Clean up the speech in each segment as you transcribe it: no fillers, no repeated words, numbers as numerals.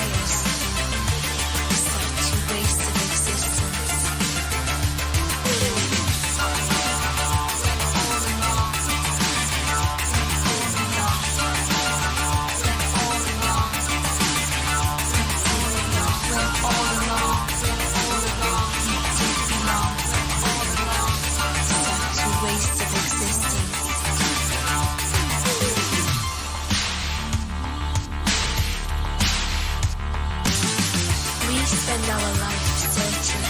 desires, such a waste of existence. Spend our life searching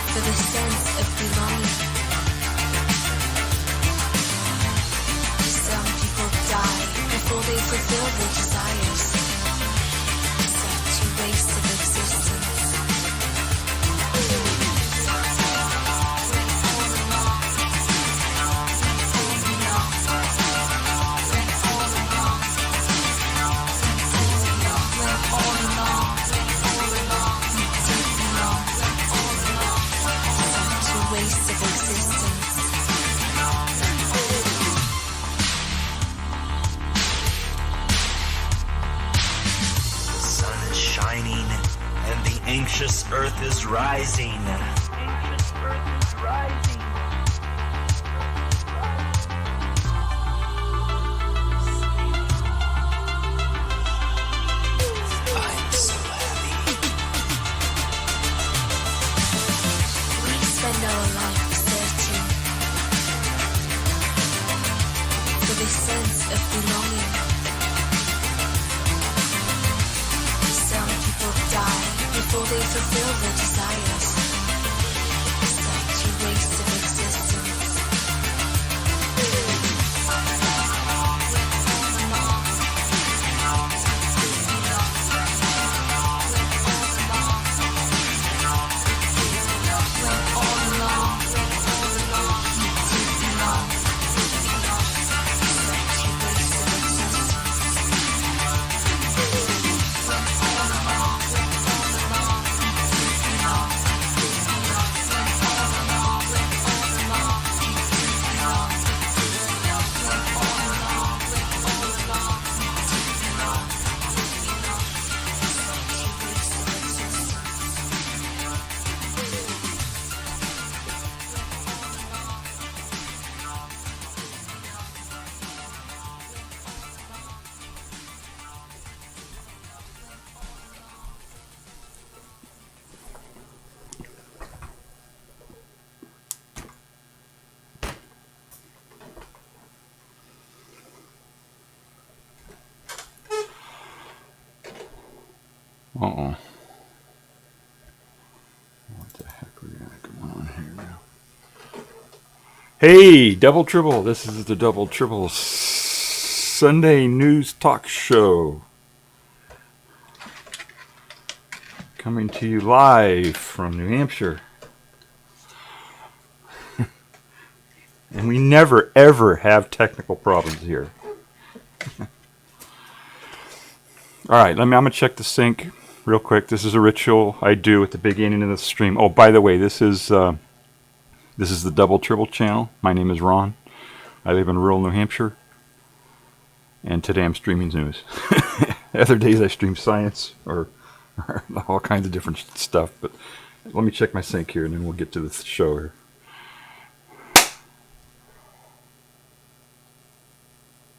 for the sense of belonging. Some people die before they fulfill their desires. Such a waste of existence. Waste of existence. The sun is shining and the anxious earth is rising. Anxious earth is rising. I'm so happy. Spend our life searching for the sense of belonging. Some people die before they fulfill their desires. Such a waste of existence. Uh-oh. What the heck we got going on here now? Hey, Double Tribble. This is the Double Tribble Sunday News Talk Show. Coming to you live from New Hampshire. And we never, ever have technical problems here. All right, I'm going to check the sync real quick. This is a ritual I do at the beginning of the stream. Oh, by the way, this is the Double Tribble channel. My name is Ron. I live in rural New Hampshire. And today I'm streaming news. Other days I stream science or all kinds of different stuff. But let me check my sync here and then we'll get to the show here.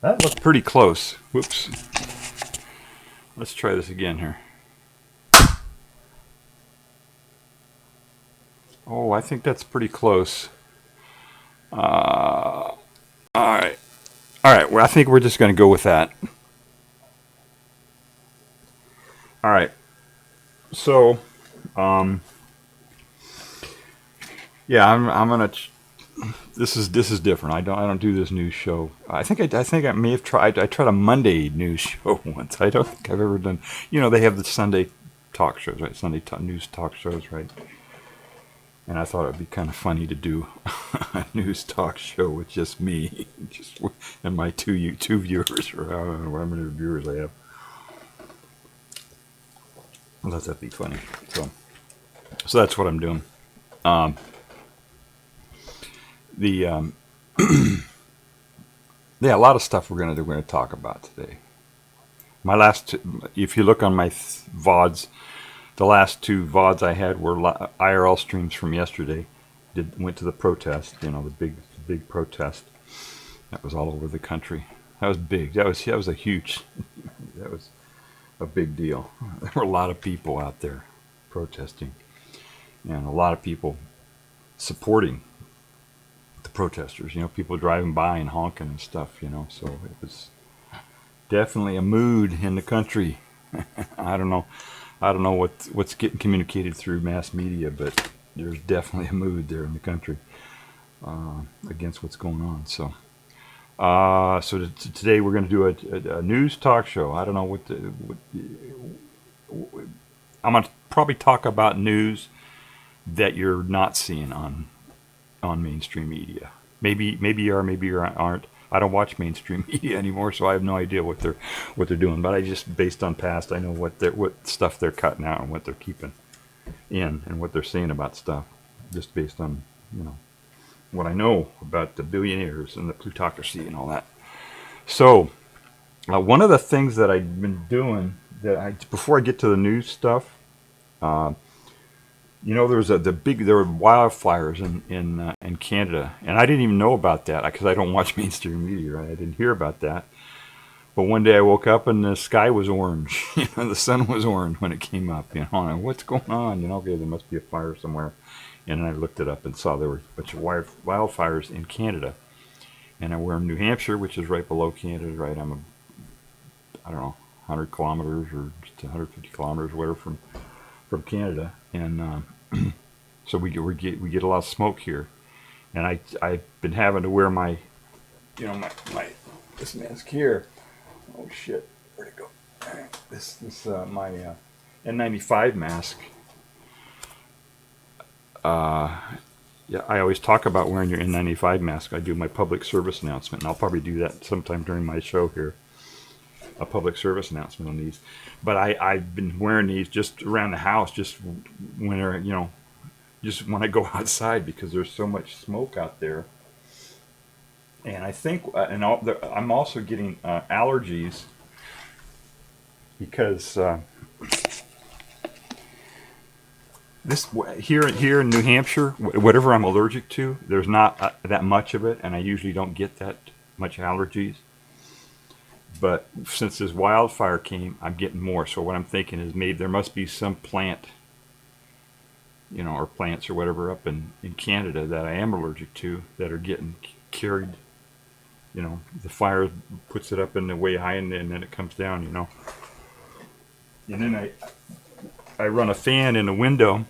That looked pretty close. Whoops. Let's try this again here. Oh, I think that's pretty close. All right. Well, I think we're just going to go with that. All right. So, yeah, I'm gonna. This is different. I don't do this news show. I think I may have tried. I tried a Monday news show once. I don't think I've ever done. You know, they have the Sunday talk shows, right? News talk shows, right? And I thought it'd be kind of funny to do a news talk show with just me, and my two viewers, or I don't know how many viewers I have. Let that be funny. So that's what I'm doing. Yeah, a lot of stuff we're going to talk about today. My last, if you look on my VODs, the last two VODs I had were IRL streams from yesterday. Went to the protest, the big protest that was all over the country. That was big. That was a huge. That was a big deal. There were a lot of people out there protesting, and a lot of people supporting the protesters. People driving by and honking and stuff. So it was definitely a mood in the country. I don't know what's getting communicated through mass media, but there's definitely a mood there in the country against what's going on. So today we're going to do a news talk show. I don't know I'm going to probably talk about news that you're not seeing on mainstream media. Maybe you are, maybe you aren't. I don't watch mainstream media anymore, so I have no idea what they're doing. But I just, based on past, I know what stuff they're cutting out and what they're keeping in and what they're saying about stuff, just based on what I know about the billionaires and the plutocracy and all that. So one of the things that I've been doing before I get to the news stuff, there were wildfires in Canada, and I didn't even know about that because I don't watch mainstream media. Right? I didn't hear about that. But one day I woke up and the sky was orange. The sun was orange when it came up. And what's going on? Okay, there must be a fire somewhere. And I looked it up and saw there were a bunch of wildfires in Canada. And we're in New Hampshire, which is right below Canada. Right, I don't know, 100 kilometers or just 150 kilometers, whatever, from Canada. And so we get a lot of smoke here. And I've been having to wear my this mask here. Oh shit, where'd it go? My N95 mask. Yeah, I always talk about wearing your N95 mask. I do my public service announcement, and I'll probably do that sometime during my show here. A public service announcement on these. But I've been wearing these just around the house, just when just when I go outside, because there's so much smoke out there. And I think, I'm also getting allergies because here in New Hampshire, whatever I'm allergic to, there's not that much of it, and I usually don't get that much allergies. But since this wildfire came, I'm getting more. So what I'm thinking is maybe there must be some plant, or plants or whatever up in Canada that I am allergic to that are getting carried. The fire puts it up in the way high, and then it comes down. And then I run a fan in the window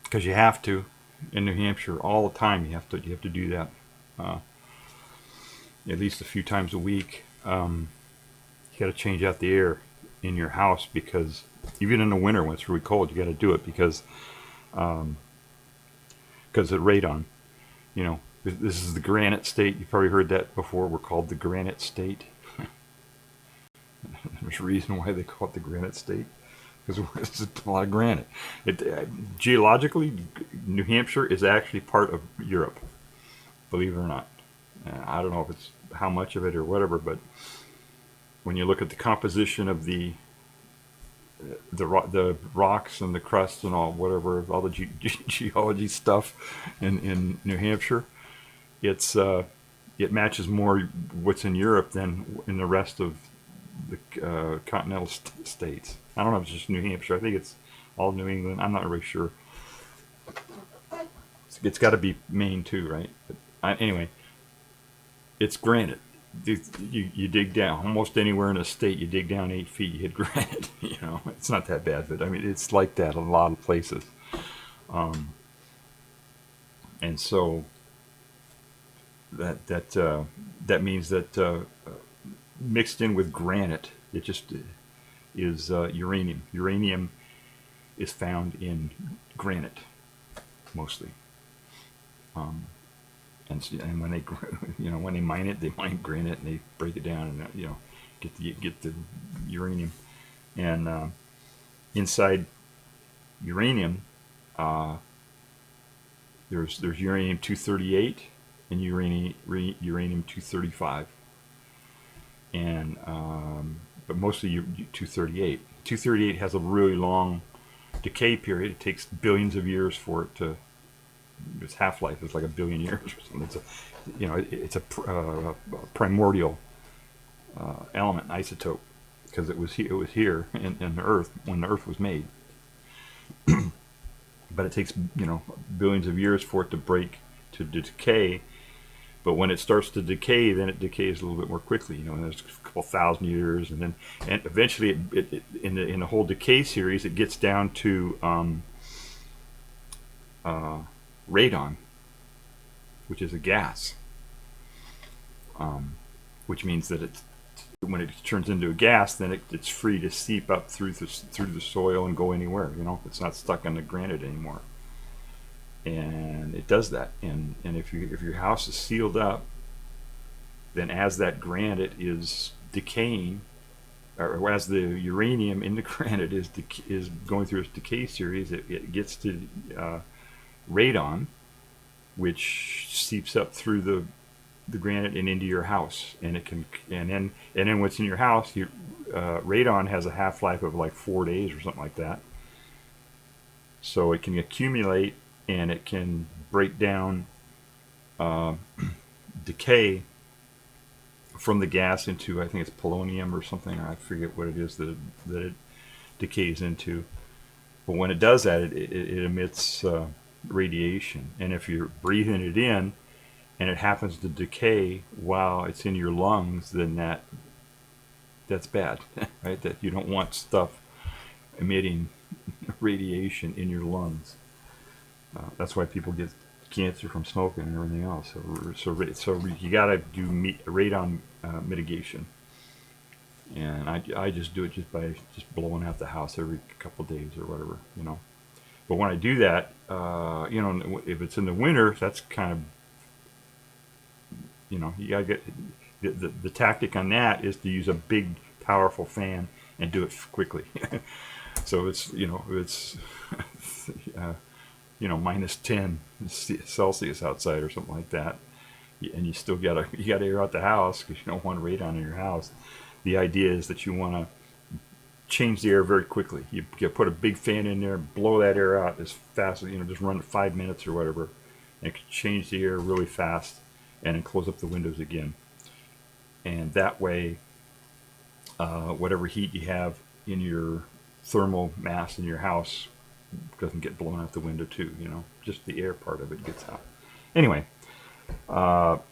because you have to in New Hampshire all the time. You have to do that at least a few times a week. You got to change out the air in your house, because even in the winter when it's really cold, you got to do it because of radon. This is the Granite State. You've probably heard that before. We're called the Granite State. There's a reason why they call it the Granite State, because it's a lot of granite. Geologically, New Hampshire is actually part of Europe, believe it or not. I don't know if it's how much of it or whatever, but when you look at the composition of the rocks and the crust and all the geology stuff in New Hampshire, it matches more what's in Europe than in the rest of the continental states. I don't know if it's just New Hampshire. I think it's all New England. I'm not really sure. It's got to be Maine too, right? But anyway, it's granite. You dig down almost anywhere in a state. You dig down 8 feet, you hit granite. It's not that bad, but I mean it's like that in a lot of places. And so that means that mixed in with granite, it just is uranium. Uranium is found in granite mostly. And when they mine it, they mine granite and they break it down and get the uranium. And inside uranium, there's uranium-238 and uranium-235. And but mostly 238. 238 has a really long decay period. It takes billions of years for it to. Its half-life is like a billion years or something. It's a primordial element, isotope, because it was here in the Earth when the Earth was made. But it takes billions of years for it to break to decay. But when it starts to decay, then it decays a little bit more quickly. There's a couple thousand years, and eventually, in the whole decay series, it gets down to radon, which is a gas, which means that when it turns into a gas, then it's free to seep up through the soil and go anywhere. It's not stuck on the granite anymore. And it does that. And if your house is sealed up, then as that granite is decaying, or as the uranium in the granite is going through its decay series, it gets to radon, which seeps up through the granite and into your house, and then what's in your house, radon has a half-life of like 4 days or something like that. So it can accumulate, and it can break down, decay from the gas into, I think it's polonium or something, or I forget what it is that it decays into. But when it does that, it emits radiation, and if you're breathing it in and it happens to decay while it's in your lungs, then that's bad. Right? That you don't want stuff emitting radiation in your lungs. That's why people get cancer from smoking and everything else. So you got to do radon mitigation, and I just do it just by blowing out the house every couple of days or whatever. But when I do that, if it's in the winter, that's kind of, you gotta get the tactic on that is to use a big, powerful fan and do it quickly. So it's minus 10 Celsius outside or something like that, and you still gotta air out the house because you don't want radon in your house. The idea is that you want to change the air very quickly. You put a big fan in there, blow that air out as fast as just run it 5 minutes or whatever, and change the air really fast, and then close up the windows again. And that way, whatever heat you have in your thermal mass in your house doesn't get blown out the window too. Just the air part of it gets out. Anyway, but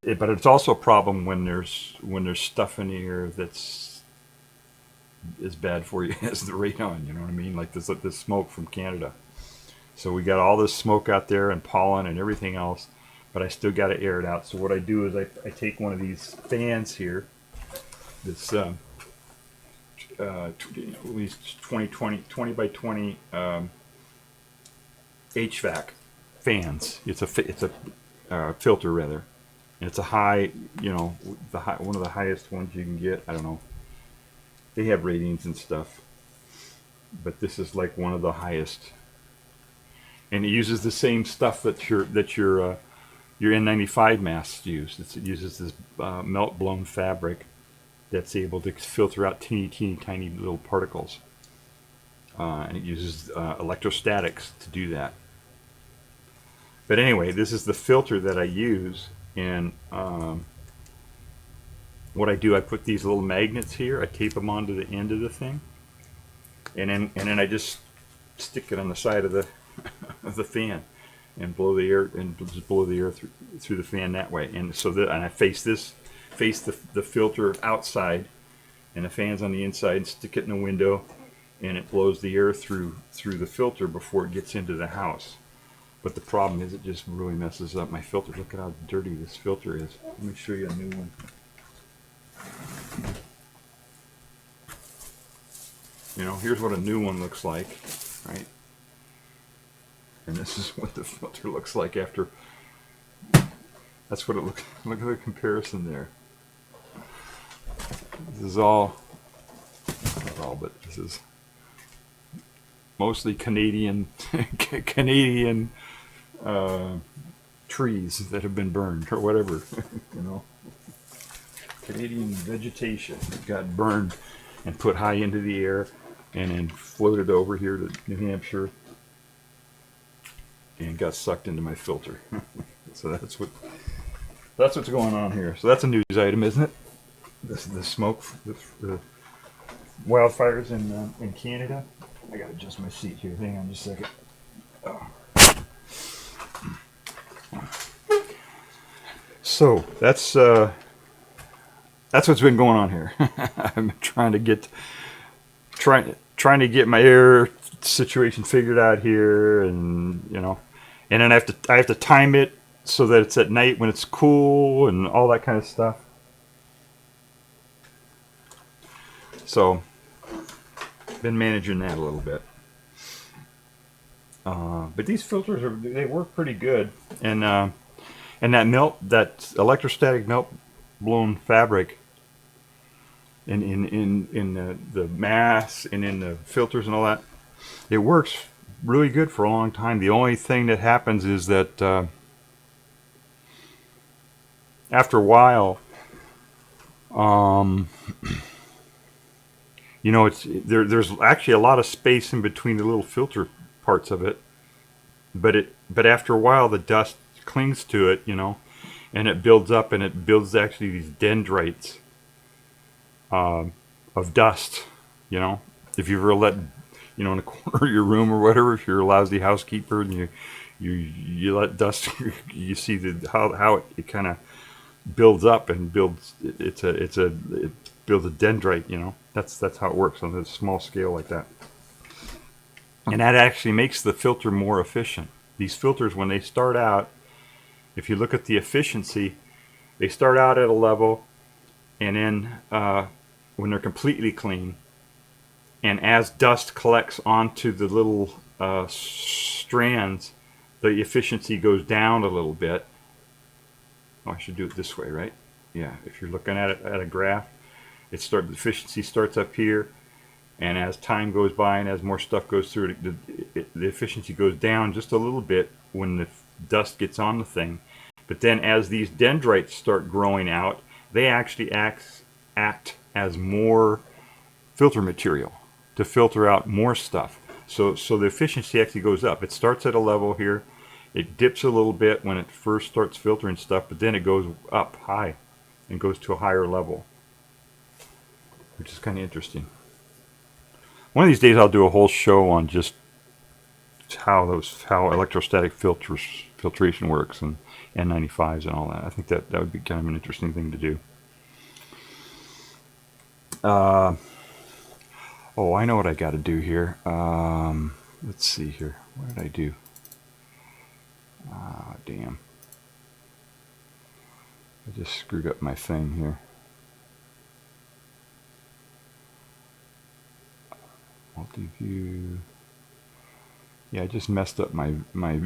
it's also a problem when there's stuff in the air that's as bad for you as the radon. You know what I mean? Like this smoke from Canada. So we got all this smoke out there and pollen and everything else, but I still got to air it out. So what I do is I take one of these fans here, this at least 20 by 20 HVAC fans. It's a filter rather, and it's a high, one of the highest ones you can get. I don't know. They have ratings and stuff, but this is like one of the highest, and it uses the same stuff that your N95 masks use. It uses this melt blown fabric that's able to filter out teeny tiny little particles, and it uses electrostatics to do that. But anyway, this is the filter that I use, and what I do, I put these little magnets here. I tape them onto the end of the thing, and then I just stick it on the side of the of the fan, and blow the air through the fan that way. And so and I face the filter outside, and the fan's on the inside, and stick it in the window, and it blows the air through the filter before it gets into the house. But the problem is it just really messes up my filter. Look at how dirty this filter is. Let me show you a new one. Here's what a new one looks like, right? And this is what the filter looks like after. That's what it looks. Look at the comparison there. This is all, not all, but this is mostly Canadian trees that have been burned or whatever, Canadian vegetation got burned and put high into the air and then floated over here to New Hampshire and got sucked into my filter. So that's what's going on here. So that's a news item, isn't it? The smoke, the wildfires in Canada. I gotta adjust my seat here. Hang on just a second. Oh. So that's what's been going on here. I'm trying to get my air situation figured out here, and and then I have to time it so that it's at night when it's cool and all that kind of stuff. So been managing that a little bit. But these filters they work pretty good, and that electrostatic melt blown fabric in the mass and in the filters and all that, it works really good for a long time. The only thing that happens is that after a while, there's actually a lot of space in between the little filter parts of it, but after a while the dust clings to it, and it builds up, and it builds actually these dendrites of dust. If you ever let in a corner of your room or whatever, if you're a lousy housekeeper and you let dust, you see how it kind of builds up and builds. It builds a dendrite. That's how it works on a small scale like that. And that actually makes the filter more efficient. These filters, when they start out, if you look at the efficiency, they start out at a level, and then when they're completely clean, and as dust collects onto the little strands, the efficiency goes down a little bit. Oh, I should do it this way, right? Yeah, if you're looking at it at a graph, the efficiency starts up here, and as time goes by and as more stuff goes through it, the efficiency goes down just a little bit when the dust gets on the thing. But then as these dendrites start growing out, they actually act as more filter material to filter out more stuff. So the efficiency actually goes up. It starts at a level here. It dips a little bit when it first starts filtering stuff, but then it goes up high and goes to a higher level, which is kind of interesting. One of these days I'll do a whole show on just how electrostatic filtration works, and N95s and all that. I think that would be kind of an interesting thing to do. I know what I got to do here. Let's see here. What did I do? Damn. I just screwed up my thing here. Multi-view. Yeah, I just messed up my my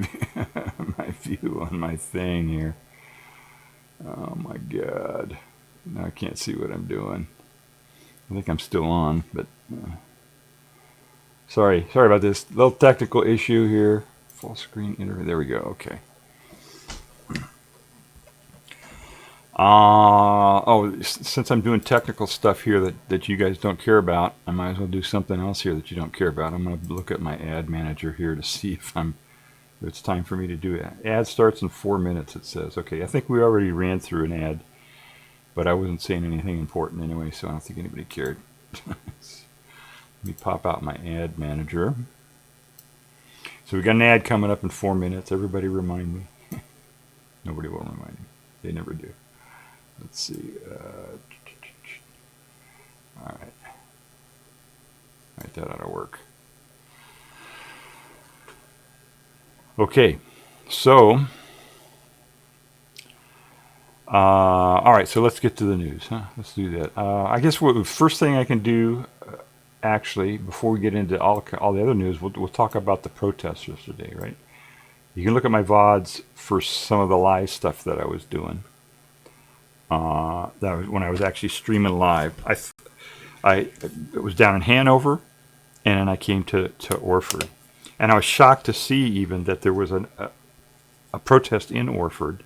view on my thing here. Oh my god. Now I can't see what I'm doing. I think I'm still on, but sorry about this little technical issue here. Full screen interview. There we go. Okay. Since I'm doing technical stuff here that you guys don't care about, I might as well do something else here that you don't care about. I'm going to look at my ad manager here to see if it's time for me to do it. Ad starts in 4 minutes, it says. Okay, I think we already ran through an ad, but I wasn't saying anything important anyway, so I don't think anybody cared. Let me pop out my ad manager. So we got an ad coming up in 4 minutes. Everybody remind me. Nobody will remind me. They never do. Let's see. All right. That ought to work. Okay. So, all right. So let's get to the news. Let's do that. I guess the first thing I can do, actually, before we get into all the other news, we'll talk about the protests yesterday, right? You can look at my VODs for some of the live stuff that I was doing. That was when I was actually streaming live. I was down in Hanover, and then I came to Orford, and I was shocked to see even that there was a protest in Orford.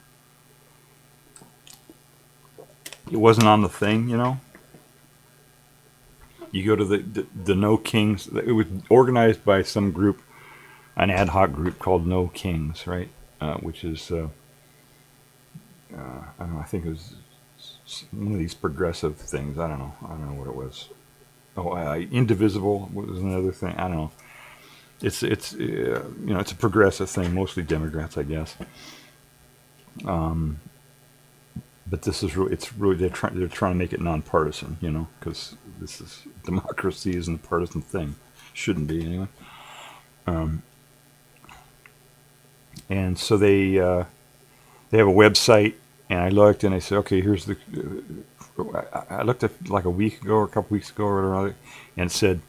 it wasn't on the thing, you know. You go to the No Kings. It was organized by some group, an ad hoc group called No Kings, right? Which is I don't know. I think it was one of these progressive things. I don't know. I don't know what it was. Oh, Indivisible was another thing. I don't know. It's it's a progressive thing, mostly Democrats, I guess. But this is really, it's really, they're trying to make it nonpartisan, you know, because this is, democracy isn't a partisan thing, shouldn't be anyway. And so they have a website, and I looked and I said, okay, here's the. I looked at like a week ago or a couple weeks ago or whatever, and it said,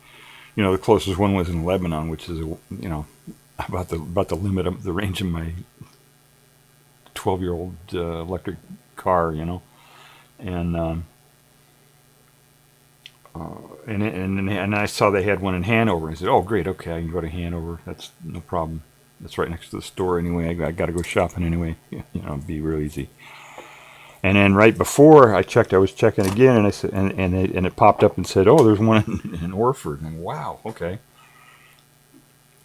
you know, the closest one was in Lebanon, which is about the limit of the range of my 12-year-old electric car, you know, and I saw they had one in Hanover. I said, oh great, okay, I can go to Hanover. That's no problem. That's right next to the store anyway. I got to go shopping anyway. You know, it'd be real easy. And then right before I checked, I was checking again, and I said, and it popped up and said, oh, there's one in Orford. And wow, okay.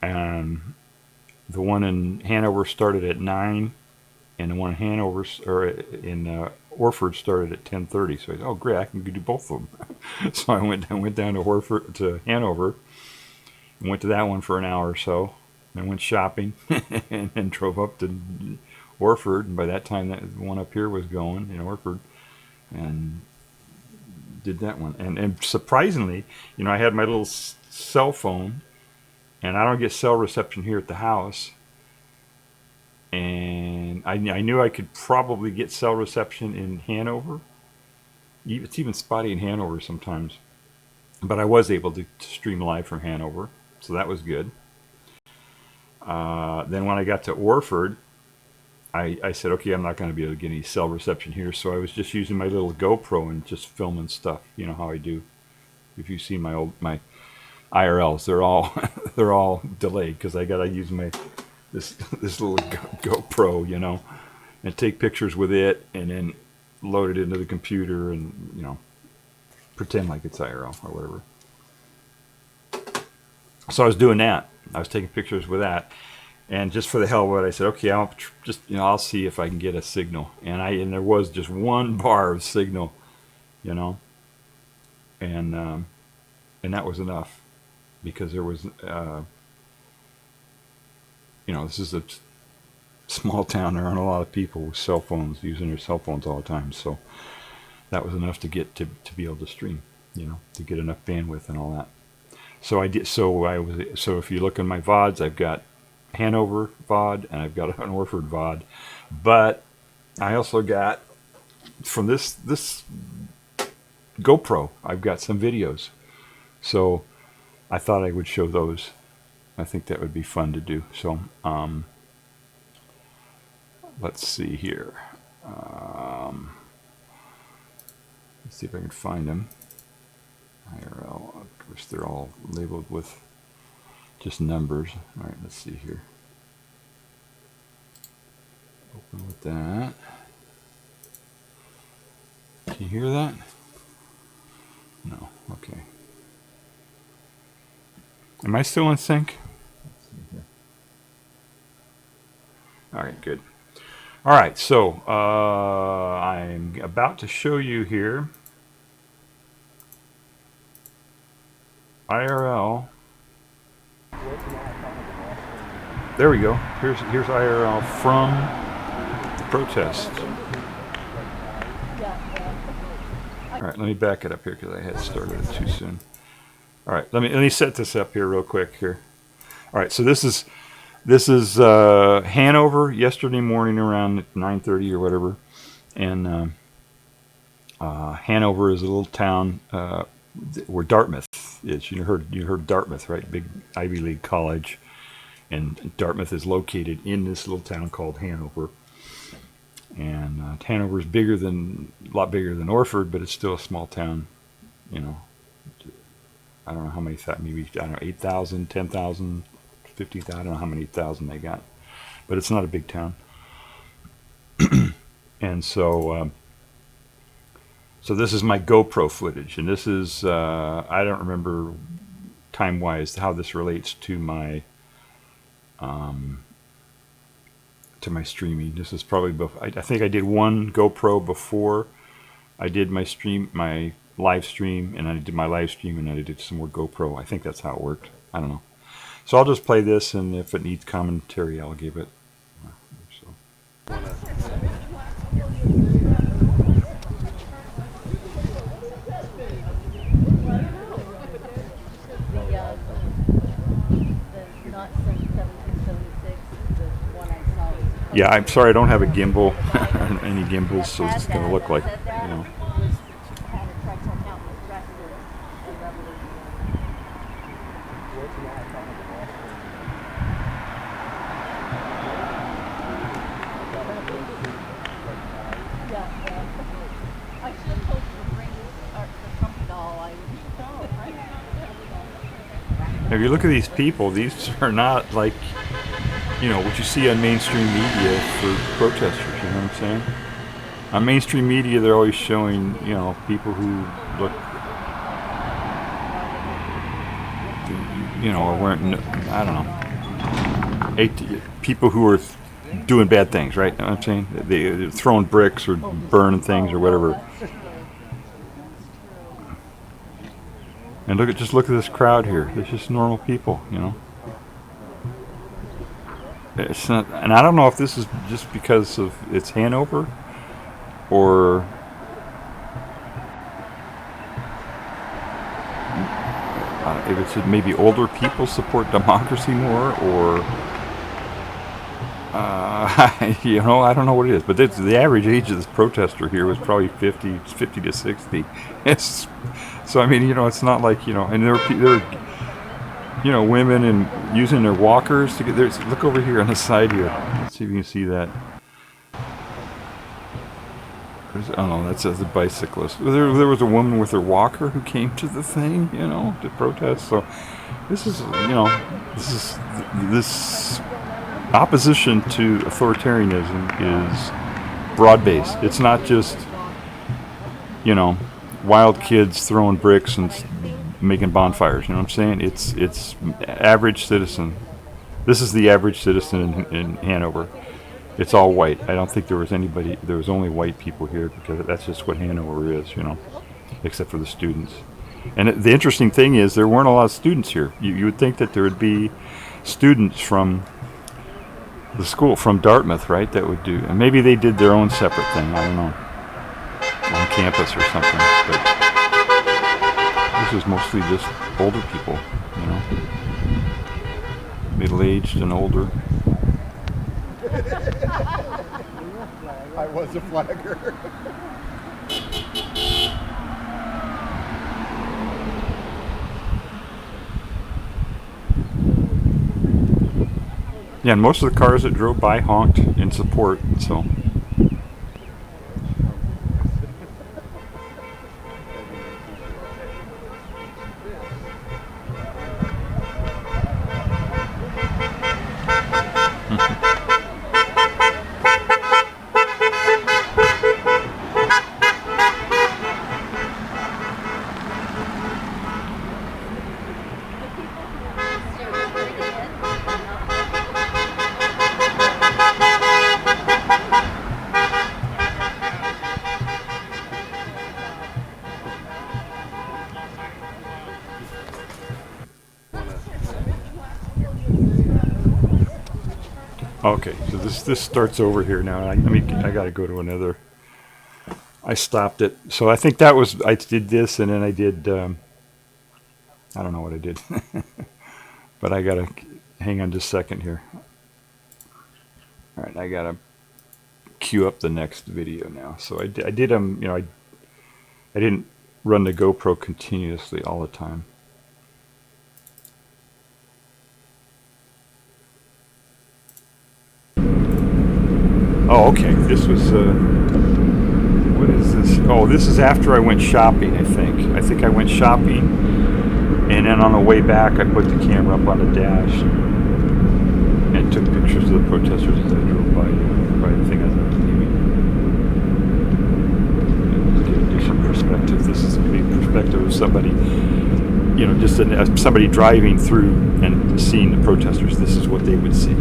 And the one in Hanover started at 9. And the one in Hanover or in Orford started at 10:30. So I said, "Oh, great! I can do both of them." So I went down to Hanover, and went to that one for an hour or so. Then went shopping, and then drove up to Orford. And by that time, that one up here was going in Orford, and did that one. And surprisingly, you know, I had my little cell phone, and I don't get cell reception here at the house. And I knew I could probably get cell reception in Hanover. It's even spotty in Hanover sometimes. But I was able to stream live from Hanover, so that was good. Then when I got to Orford, I said, okay, I'm not going to be able to get any cell reception here, so I was just using my little GoPro and just filming stuff. You know how I do. If you see my IRLs, they're all delayed because I got to use this little GoPro, you know, and take pictures with it, and then load it into the computer, and you know, pretend like it's IRL or whatever. So I was doing that. I was taking pictures with that, and just for the hell of it, I said, okay, I'll see if I can get a signal, and there was just one bar of signal, you know, and that was enough, because there was. You know, this is a small town. There aren't a lot of people with cell phones using their cell phones all the time. So that was enough to get to be able to stream, you know, to get enough bandwidth and all that. So I did. So if you look in my VODs, I've got Hanover VOD and I've got an Orford VOD. But I also got, from this GoPro, I've got some videos. So I thought I would show those. I think that would be fun to do. So let's see here. Let's see if I can find them. IRL. Of course, they're all labeled with just numbers. All right, let's see here. Open with that. Can you hear that? No. Okay. Am I still in sync? All right, good. All right, so I'm about to show you here IRL. There we go. Here's IRL from the protest. All right, let me back it up here because I had started it too soon. All right, let me set this up here real quick here. All right, so this is Hanover yesterday morning around 9:30 or whatever, and Hanover is a little town where Dartmouth is. You heard Dartmouth, right? Big Ivy League college, and Dartmouth is located in this little town called Hanover. And Hanover is a lot bigger than Orford, but it's still a small town. You know, I don't know how many, maybe, I don't know, 8,000, 10,000, 50,000. I don't know how many thousand they got, but it's not a big town. And so So this is my GoPro footage, and this is I don't remember time-wise how this relates to my streaming. This is probably I think I did one GoPro before I did my live stream, and I did my live stream, and I did some more GoPro. I think that's how it worked. I don't know. So I'll just play this, and if it needs commentary, I'll give it. So. Yeah, I'm sorry I don't have a gimbal, any gimbals, so it's going to look like, you know. If you look at these people, these are not like, you know, what you see on mainstream media for protesters, you know what I'm saying? On mainstream media, they're always showing, you know, people who look, you know, are wearing, I don't know, people who are doing bad things, right? You know what I'm saying? They're throwing bricks or burning things or whatever. And just look at this crowd here. They're just normal people, you know. It's not, and I don't know if this is just because of it's Hanover, or if it's maybe older people support democracy more, or you know, I don't know what it is. But the average age of this protester here was probably 50 to 60. So I mean, you know, it's not like, you know, and they're you know, women and using their walkers to get there. Look over here on the side here. Let's see if you can see that. I don't know, that's a bicyclist. There was a woman with her walker who came to the thing, you know, to protest. So this is, you know, this opposition to authoritarianism is broad-based. It's not just, you know, wild kids throwing bricks and making bonfires, you know what I'm saying? It's average citizen. This is the average citizen in Hanover. It's all white. I don't think there was only white people here, because that's just what Hanover is, you know, except for the students. And the interesting thing is there weren't a lot of students here. You would think that there would be students from the school, from Dartmouth, right, that would do, and maybe they did their own separate thing, I don't know, on campus or something, but this is mostly just older people, you know, middle-aged and older. I was a flagger. Yeah, and most of the cars that drove by honked in support, so. Okay, so this starts over here now. I got to go to another. I stopped it. So I think I did this, and then I did, I don't know what I did. But I got to, hang on just a second here. All right, I got to queue up the next video now. So I did, you know, I didn't run the GoPro continuously all the time. Oh, okay. This was, what is this? Oh, this is after I went shopping, I think. I think I went shopping, and then on the way back, I put the camera up on the dash and took pictures of the protesters as I drove by the thing as I was leaving. Get a different perspective. somebody, just somebody driving through and seeing the protesters, this is what they would see.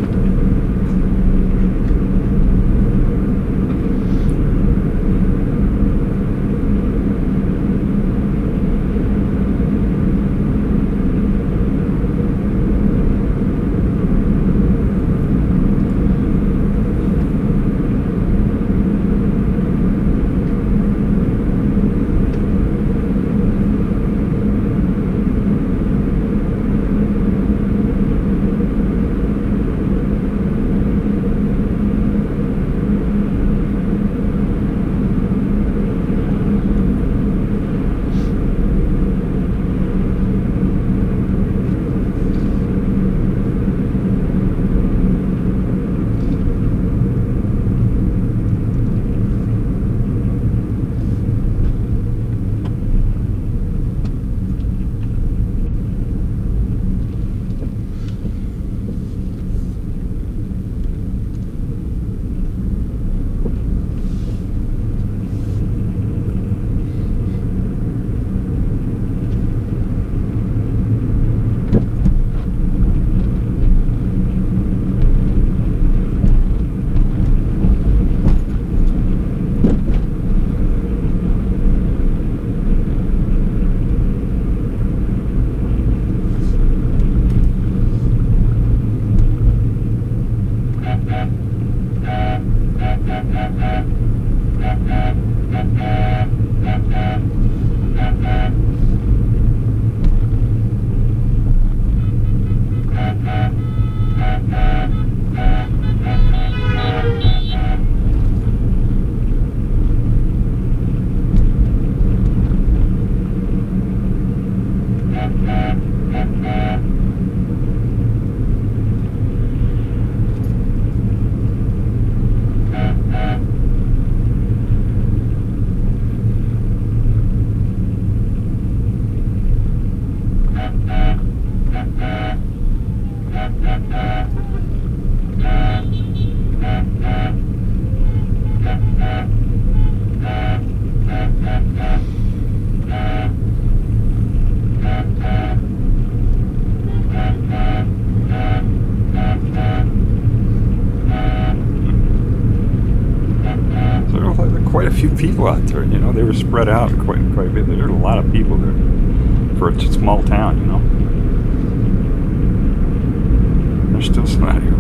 Quite a few people out there, they were spread out quite a bit. There were a lot of people there for a small town, There's still some out here.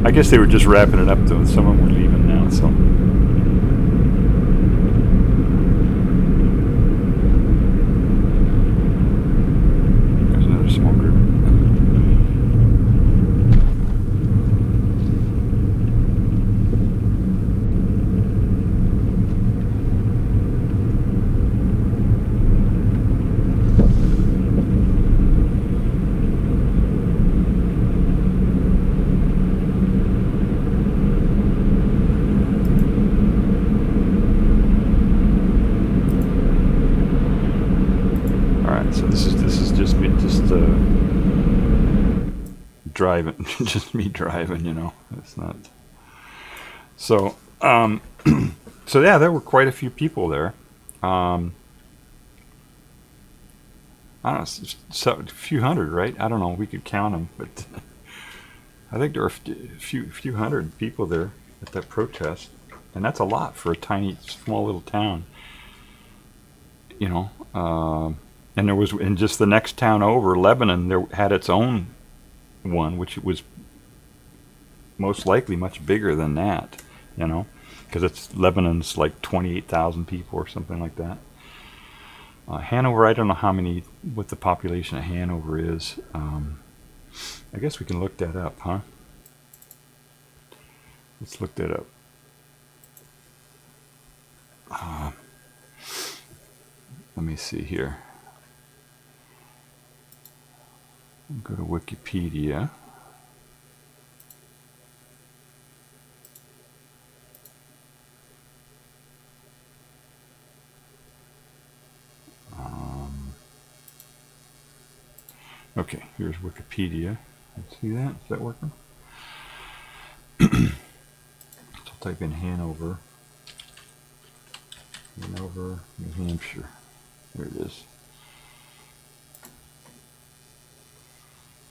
I guess they were just wrapping it up though. Some of them were leaving now, so. There's another smoker. So this is just me driving, just me driving, It's not. So so yeah, there were quite a few people there. I don't know, a few hundred, right? I don't know. We could count them, but I think there were a few hundred people there at that protest, and that's a lot for a tiny, small little town. And there was, in just the next town over, Lebanon, there had its own one, which was most likely much bigger than that, because Lebanon's like 28,000 people or something like that. Hanover, I don't know what the population of Hanover is. I guess we can look that up, huh? Let's look that up. Let me see here. Go to Wikipedia. Okay, here's Wikipedia. See that? Is that working? So I'll type in Hanover. Hanover, New Hampshire. There it is.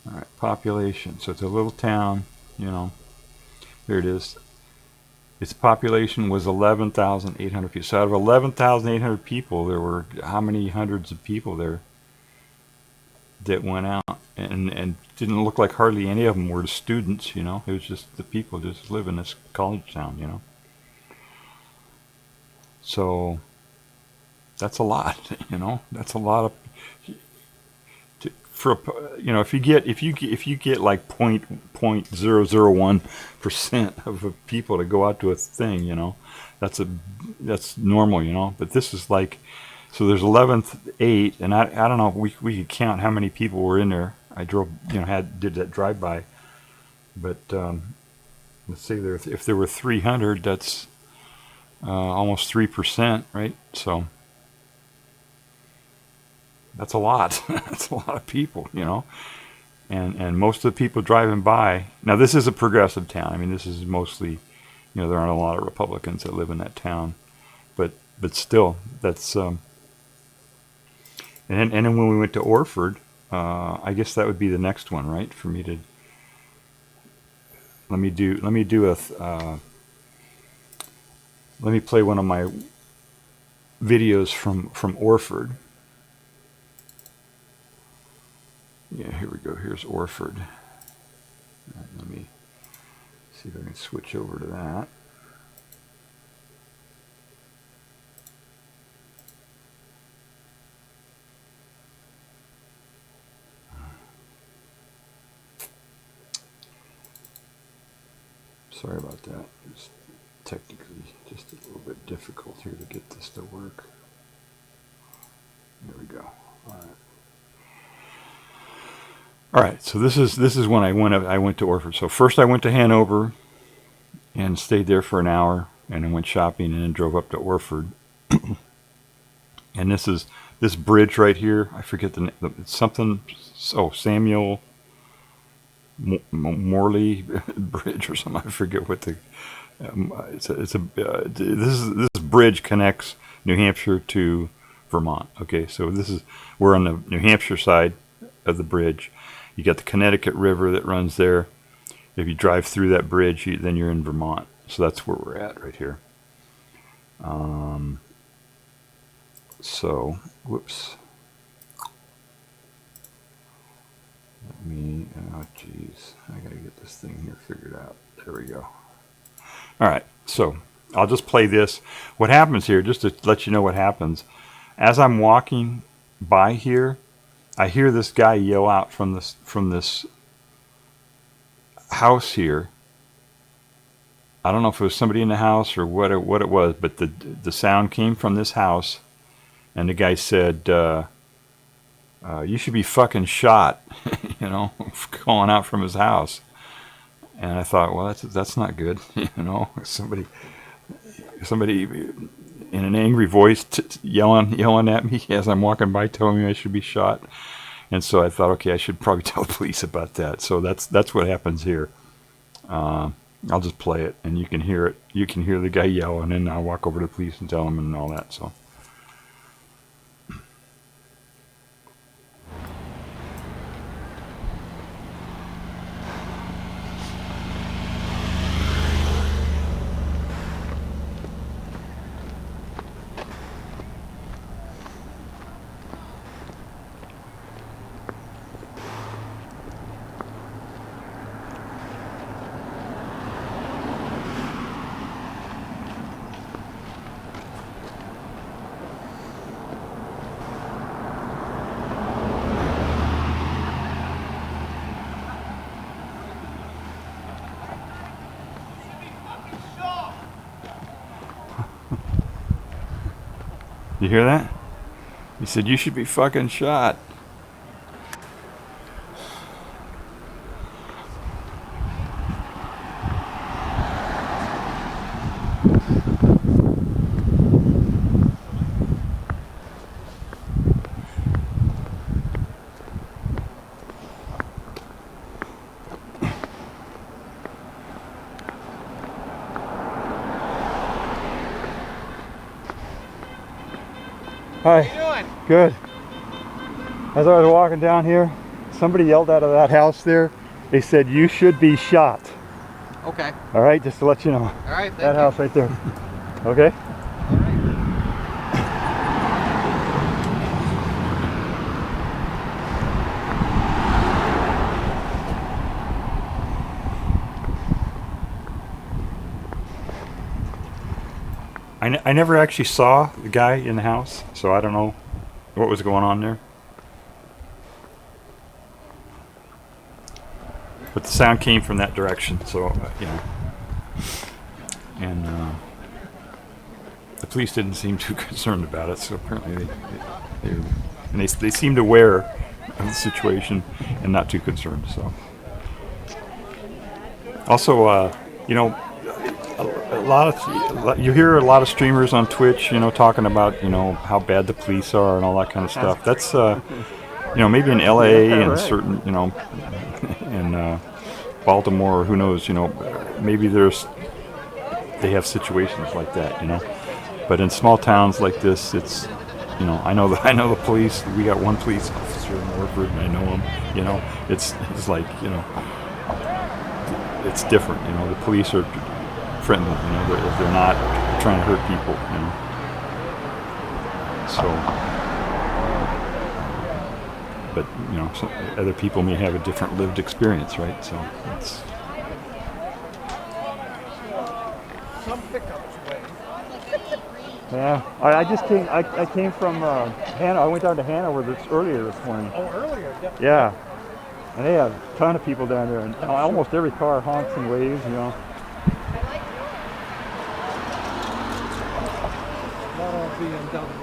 All right, population. So it's a little town, you know. There it is. Its population was 11,800 people. So out of 11,800 people, there were how many hundreds of people there that went out? And didn't look like hardly any of them were students, you know. It was just the people just live in this college town, you know. So that's a lot, you know. That's a lot of for you know, if you get like 0.001% of the people to go out to a thing, you know, that's normal, you know. But this is like, so there's 8, and I don't know, we could count how many people were in there. I drove, you know, did that drive by, but let's say if there were 300, that's almost 3%, right? So that's a lot. That's a lot of people, you know. And most of the people driving by. Now, this is a progressive town. I mean, this is mostly, you know, there aren't a lot of Republicans that live in that town, but still, that's. And then when we went to Orford, I guess that would be the next one, right? For me to. Let me play one of my videos from Orford. Yeah, here we go. Here's Orford. All right, let me see if I can switch over to that. Sorry about that. It's technically just a little bit difficult here to get this to work. There we go. All right. All right, so this is when I went to Orford. So first I went to Hanover and stayed there for an hour, and then went shopping, and then drove up to Orford. And this bridge right here. I forget the name. It's something. Oh, Samuel Morley Bridge or something. I forget what the. This bridge connects New Hampshire to Vermont. Okay, so we're on the New Hampshire side of the bridge. You got the Connecticut River that runs there. If you drive through that bridge, then you're in Vermont. So that's where we're at right here. So, whoops. Oh geez, I gotta get this thing here figured out. There we go. All right, so I'll just play this. What happens here, just to let you know what happens, as I'm walking by here, I hear this guy yell out from this house here. I don't know if it was somebody in the house or what it was, but the sound came from this house, and the guy said, "You should be fucking shot," you know, calling out from his house. And I thought, well, that's not good, you know. Somebody in an angry voice yelling at me as I'm walking by, telling me I should be shot. And so I thought, okay, I should probably tell the police about that. So that's what happens here. I'll just play it, and you can hear it. You can hear the guy yelling, and I'll walk over to the police and tell them and all that. So. You hear that? He said, "You should be fucking shot." Hi. How you doing? Good. As I was walking down here, somebody yelled out of that house there. They said, "You should be shot." Okay. All right, just to let you know. All right. That house right there. Okay? I never actually saw the guy in the house, so I don't know what was going on there. But the sound came from that direction, so, you know. And the police didn't seem too concerned about it, so apparently they seemed aware of the situation and not too concerned, so. Also, you know, you hear a lot of streamers on Twitch, you know, talking about, you know, how bad the police are and all that kind of stuff. That's, you know, maybe in LA and certain, you know, in Baltimore, or who knows, you know, maybe they have situations like that, you know. But in small towns like this, it's, you know, I know the police. We got one police officer in Orford, and I know him. You know, it's like, you know, it's different. You know, the police are friendly. You know, they're not trying to hurt people. You know, so. But you know, other people may have a different lived experience, right? So it's. Some pickups way. Yeah, I just came. I came from Hanover. I went down to Hanover earlier this morning. Oh, earlier. Definitely. Yeah, and they have a ton of people down there, and almost every car honks and waves. You know. Not all BMW.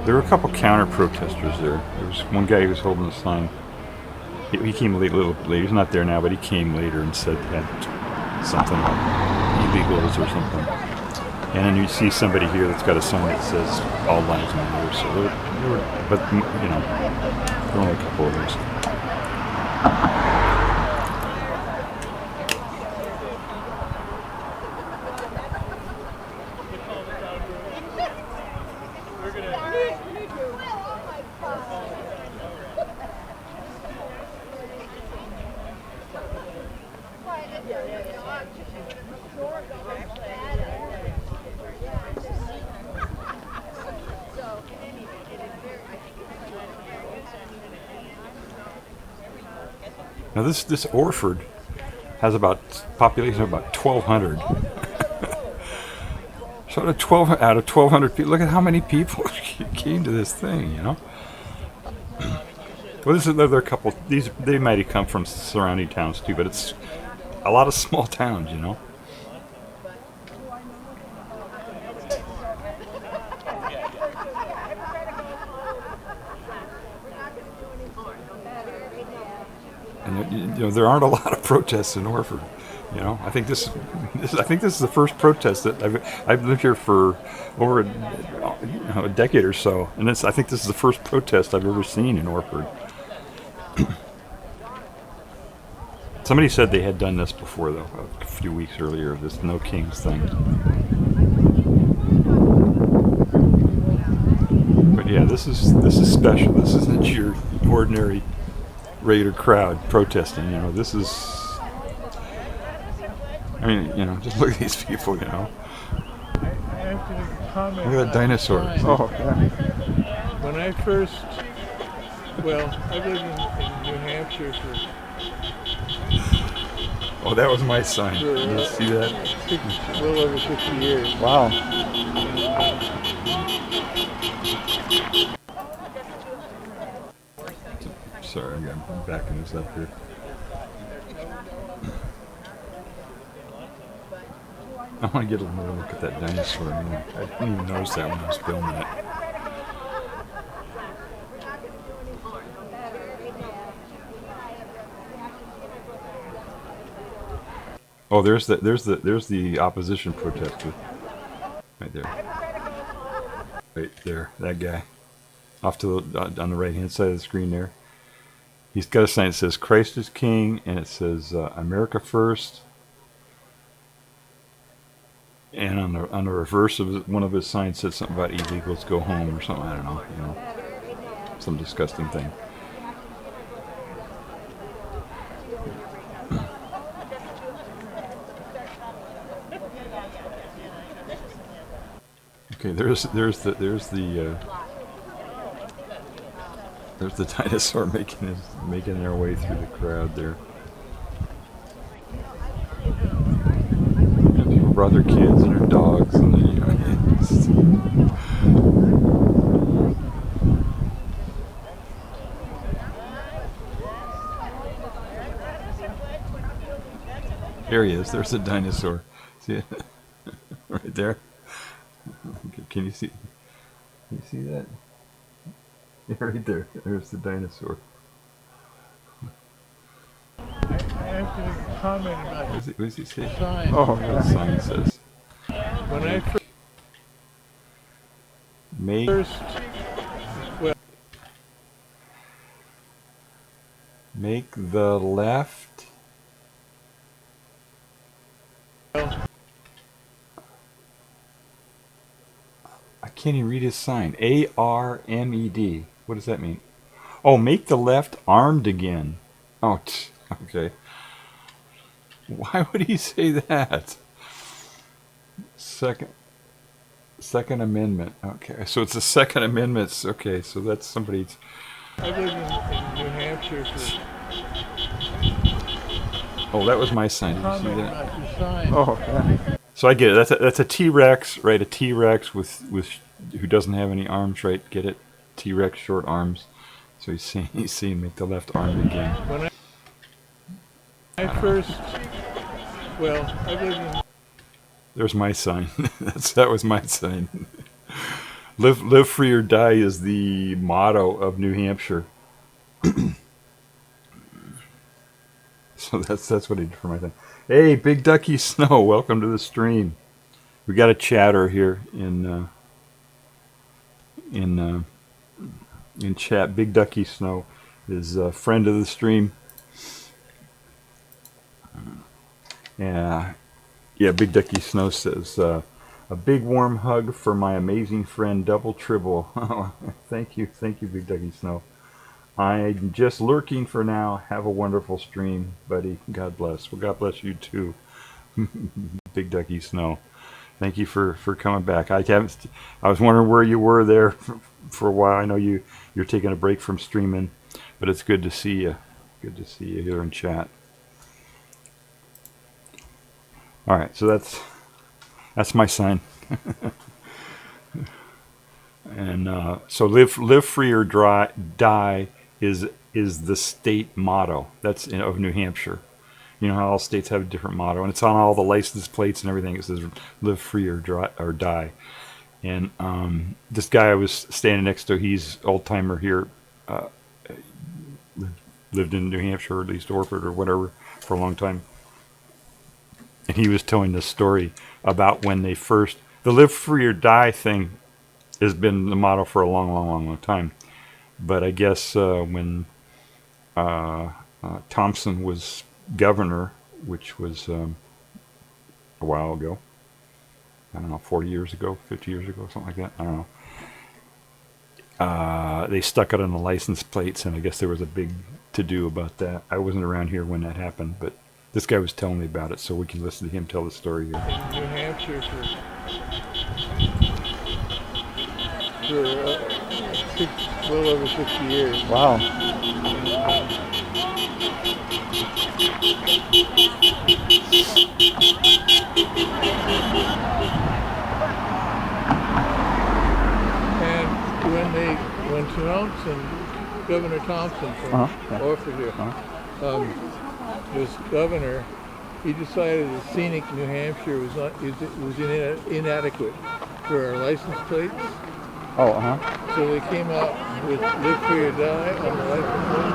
There were a couple counter-protesters there. There was one guy who was holding a sign. He came a little late. He's not there now, but he came later and said he had something like illegals or something. And then you see somebody here that's got a sign that says "All Lives Matter." So there were, but you know, there were only a couple of those. Now this Orford has about population of about 1,200. So out of 1,200 people, look at how many people came to this thing, you know. Well, this is another couple. They might have come from surrounding towns too, but it's a lot of small towns, you know. And you know, there aren't a lot of protests in Orford. You know, I think this is the first protest that I've lived here for over a decade or so, and I think this is the first protest I've ever seen in Orford. Somebody said they had done this before, though, a few weeks earlier. This No Kings thing. But yeah, this is special. This isn't your ordinary regular crowd protesting. You know, this is. I mean, you know, just look at these people. You know. I have to comment. Look at that dinosaur. Oh, yeah. When I first, well, I lived in New Hampshire for Oh, that was my sign. for Did you see that? well over 60 years. Wow. Sorry, I'm backing this up here. I want to get a little look at that dinosaur. I didn't even notice that when I was filming it. Oh, there's the opposition protester, right there, that guy, off to the on the right hand side of the screen there. He's got a sign that says "Christ is King" and it says "America First." And on the reverse of one of his signs said something about illegals go home or something. I don't know, some disgusting thing. Okay, there's the dinosaur making their way through the crowd there. And people brought their kids and their dogs and there he is. There's the dinosaur. See it? Right there. Can you see? Can you see that? Yeah, right there. There's the dinosaur. I have to make a comment about What does he say? sign. Oh, the sign says. When I Make first, well, make the left. I can't even read his sign. ARMED. What does that mean? Oh, make the left armed again. Oh, okay. Why would he say that? Second Amendment. Okay, so it's the Second Amendment. Okay, so that's somebody's. I lived in New Hampshire for Oh, that was my sign. Did you see comment that? about the sign. Oh, yeah. So I get it. That's a T-Rex, right? A T-Rex with who doesn't have any arms, right? Get it? T-Rex, short arms. So he's saying make the left arm again. When I first, well, I lived in There's my sign. That was my sign. Live free or die is the motto of New Hampshire. So that's what he did for my thing. Hey, Big Ducky Snow, welcome to the stream. We got a chatter here in chat. Big Ducky Snow is a friend of the stream. Yeah, Big Ducky Snow says a big warm hug for my amazing friend Double Tribble. Thank you, Big Ducky Snow. I'm just lurking for now. Have a wonderful stream, buddy. God bless. Well, God bless you too, Big Ducky Snow. Thank you for coming back. I was wondering where you were there for a while. I know you're taking a break from streaming, but it's good to see you. Good to see you here in chat. All right, so that's my sign. And so live free or die is the state motto. That's of New Hampshire. You know how all states have a different motto, and it's on all the license plates and everything. It says live free or die. And this guy I was standing next to, he's old timer here, lived in New Hampshire, or at least Orford or whatever, for a long time. And he was telling this story about when they first, the live free or die thing has been the motto for a long time. But I guess when Thompson was governor, which was a while ago, I don't know, 40 years ago, 50 years ago, something like that, I don't know. They stuck it on the license plates, and I guess there was a big to-do about that. I wasn't around here when that happened, but this guy was telling me about it, so we can listen to him tell the story here. New Hampshire for well over 60 years. Wow. And when Governor Thompson from Orford here, was governor, he decided that scenic New Hampshire was inadequate for our license plates. Oh, uh-huh. So they came out with "Live Free or Die" on the license plate.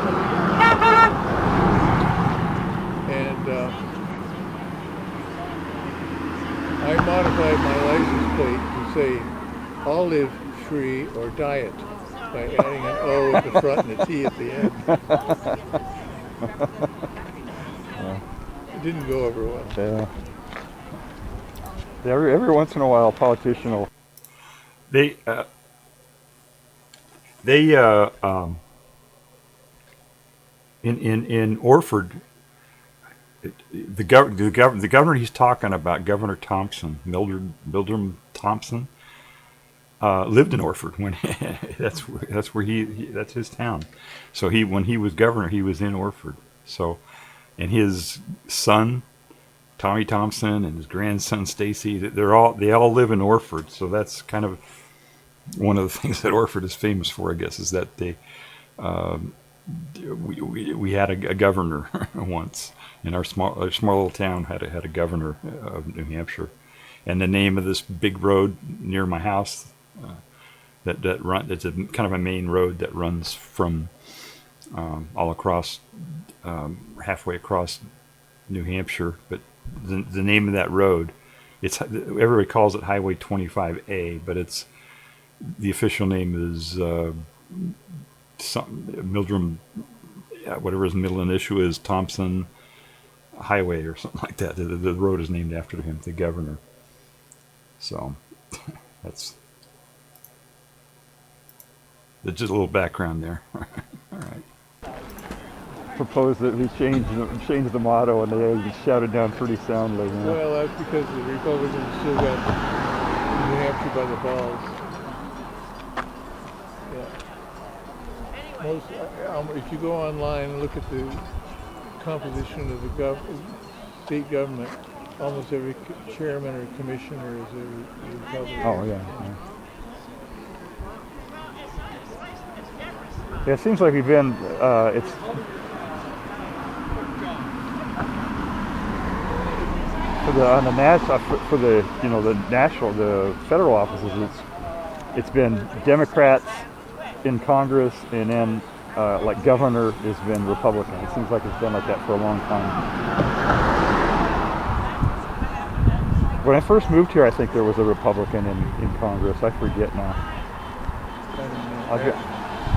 And I modified my license plate to say, "I'll live free or diet," by adding an O at the front and a T at the end. It didn't go over well. Yeah. Every once in a while, a politician will. In Orford, the governor he's talking about, Governor Thompson, Mildred Thompson, lived in Orford when that's his town. So when he was governor, he was in Orford. So, and his son Tommy Thompson and his grandson Stacy, they all live in Orford. So that's kind of one of the things that Orford is famous for, I guess, is that they we had a governor once in our small little town had a governor of New Hampshire, and the name of this big road near my house it's a kind of a main road that runs from all across halfway across New Hampshire, but the name of that road, everybody calls it Highway 25A, but the official name is Mildred, whatever his middle initial is, Thompson Highway or something like that. The road is named after him, the governor. So that's just a little background there. All right. Proposed that we change the motto, and they shouted down pretty soundly. You know? Well, that's because the Republicans still got New Hampshire by the balls. Yeah. If you go online and look at the composition of the state government, almost every chairman or commissioner is a Republican. Oh yeah. Yeah, it seems like we've been. It's. For the federal offices, it's been Democrats in Congress, and then like governor has been Republican. It seems like it's been like that for a long time. When I first moved here, I think there was a Republican in Congress. I forget now. I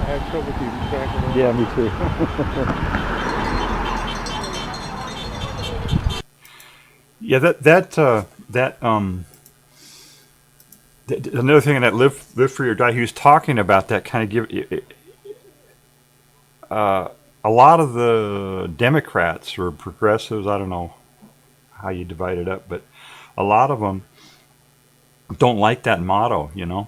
have trouble keeping track of it. Yeah, me too. Yeah, another thing in that live free or die, he was talking about that kind of a lot of the Democrats or progressives, I don't know how you divide it up, but a lot of them don't like that motto, you know.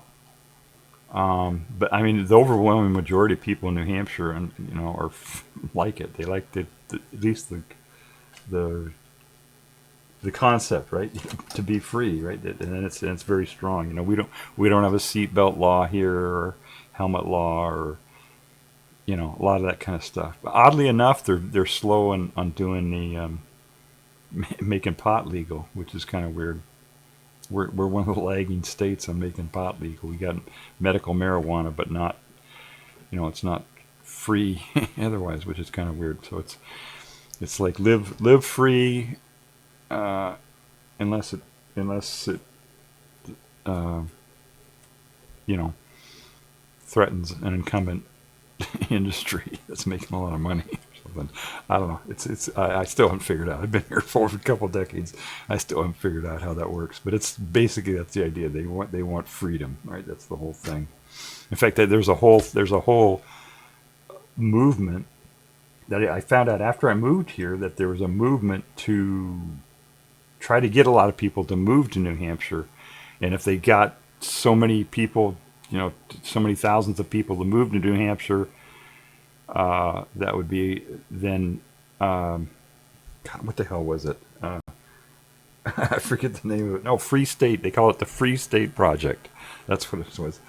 But I mean, the overwhelming majority of people in New Hampshire, and are like it. They like at least the concept, right? To be free, right? And it's very strong. We don't have a seatbelt law here or helmet law or a lot of that kind of stuff. But oddly enough, they're slow on doing the making pot legal, which is kind of weird. We're one of the lagging states on making pot legal. We got medical marijuana, but not, it's not free otherwise, which is kind of weird. So it's like live free. Unless it threatens an incumbent industry that's making a lot of money or something. I don't know. I still haven't figured out. I've been here for a couple of decades. I still haven't figured out how that works. But it's basically that's the idea. They want freedom, right? That's the whole thing. In fact, there's a whole movement that I found out after I moved here, that there was a movement to try to get a lot of people to move to New Hampshire, and if they got so many people, so many thousands of people to move to New Hampshire, that would be then God, what the hell was it? I forget the name of it. No, Free State. They call it the Free State Project. That's what it was.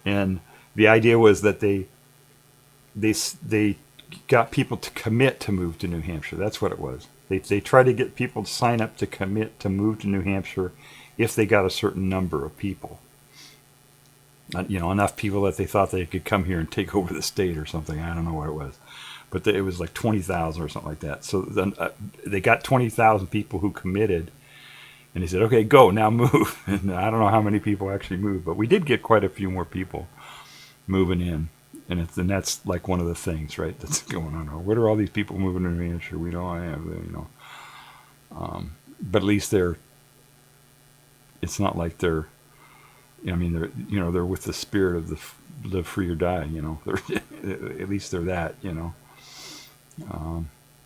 And the idea was that they got people to commit to move to New Hampshire. That's what it was. They tried to get people to sign up to commit to move to New Hampshire if they got a certain number of people. Enough people that they thought they could come here and take over the state or something. I don't know what it was. But it was like 20,000 or something like that. So then they got 20,000 people who committed. And he said, okay, go, now move. And I don't know how many people actually moved. But we did get quite a few more people moving in. And that's like one of the things, right, that's going on. What are all these people moving to New Hampshire? We don't have, but at least it's not like they're with the spirit of the live free or die, at least they're that,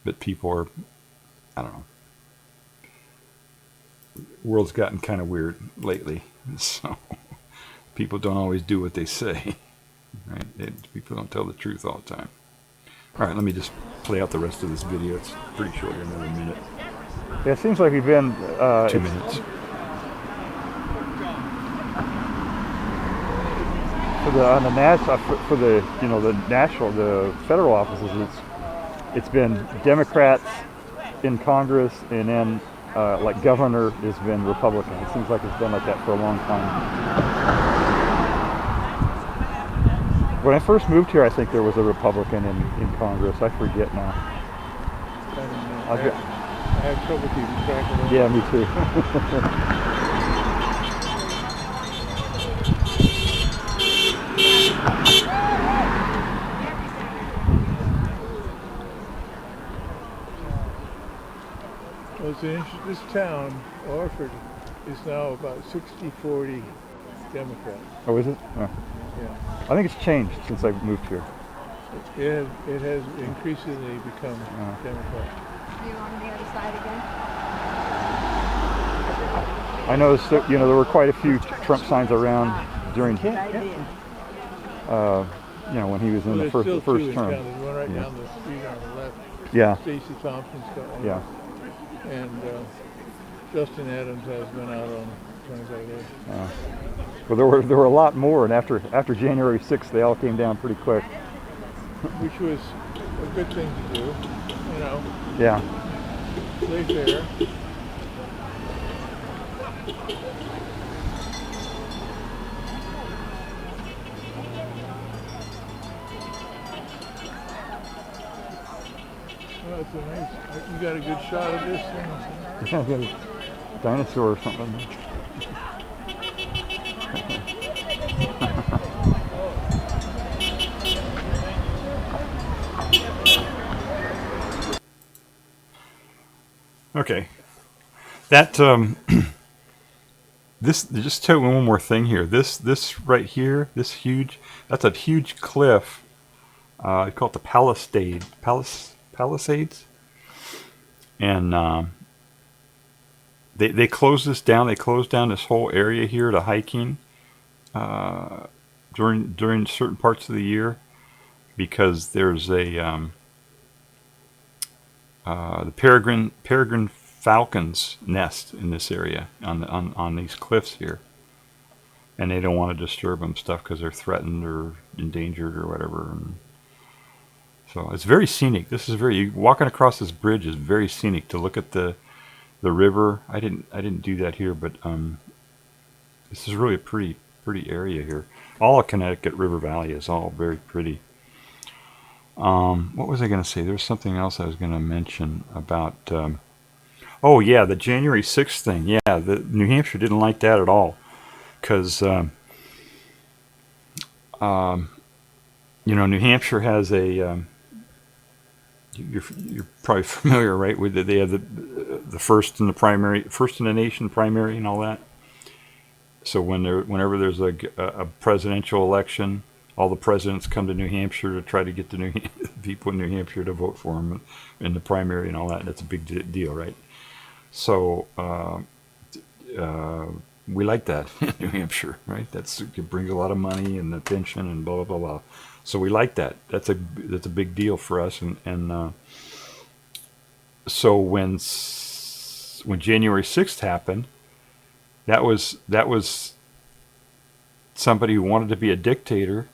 but people are, I don't know. The world's gotten kind of weird lately, so people don't always do what they say. Right? People don't tell the truth all the time. All right, let me just play out the rest of this video. It's pretty short, another minute. Yeah, it seems like we've been 2 minutes. For the federal offices, it's been Democrats in Congress, and then like governor has been Republican. It seems like it's been like that for a long time. When I first moved here, I think there was a Republican in Congress. I forget now. I have trouble keeping track of that. Yeah, me too. Well, this town, Orford, is now about 60-40 Democrat. Oh, is it? Oh. Yeah. I think it's changed since I moved here. It has increasingly become Democrat. Are you on the other side again? I noticed that, there were quite a few Trump signs around during, when he was in the first term. term. There's one right down the street on the left. Yeah. Stacey Thompson's got one. Yeah. And Justin Adams has been out on 25 days. Well, there were a lot more, and after January 6th, they all came down pretty quick. Which was a good thing to do, Yeah. Play fair. Well, it's nice. You got a good shot of this thing. Yeah, got a dinosaur or something. Okay. That this just tell you one more thing here. This right here, that's a huge cliff. I call it the Palisades, and they closed this down. They closed down this whole area here to hiking during certain parts of the year because there's the peregrine falcon's nest in this area on these cliffs here, and they don't want to disturb them because they're threatened or endangered or whatever. And so it's very scenic. Walking across this bridge is very scenic to look at the river. I didn't do that here, but this is really a pretty area here. All of Connecticut River Valley is all very pretty. What was I going to say? There was something else I was going to mention about. Oh yeah, the January 6th thing. Yeah, the New Hampshire didn't like that at all, because New Hampshire has a. You're probably familiar, right? With they have the first in the nation primary and all that. So whenever there's a presidential election, all the presidents come to New Hampshire to try to get the people in New Hampshire to vote for them in the primary and all that. That's a big deal, right? So we like that in New Hampshire, right? It brings a lot of money and attention and blah blah blah. So we like that. That's a big deal for us, and so when January 6th happened, that was somebody who wanted to be a dictator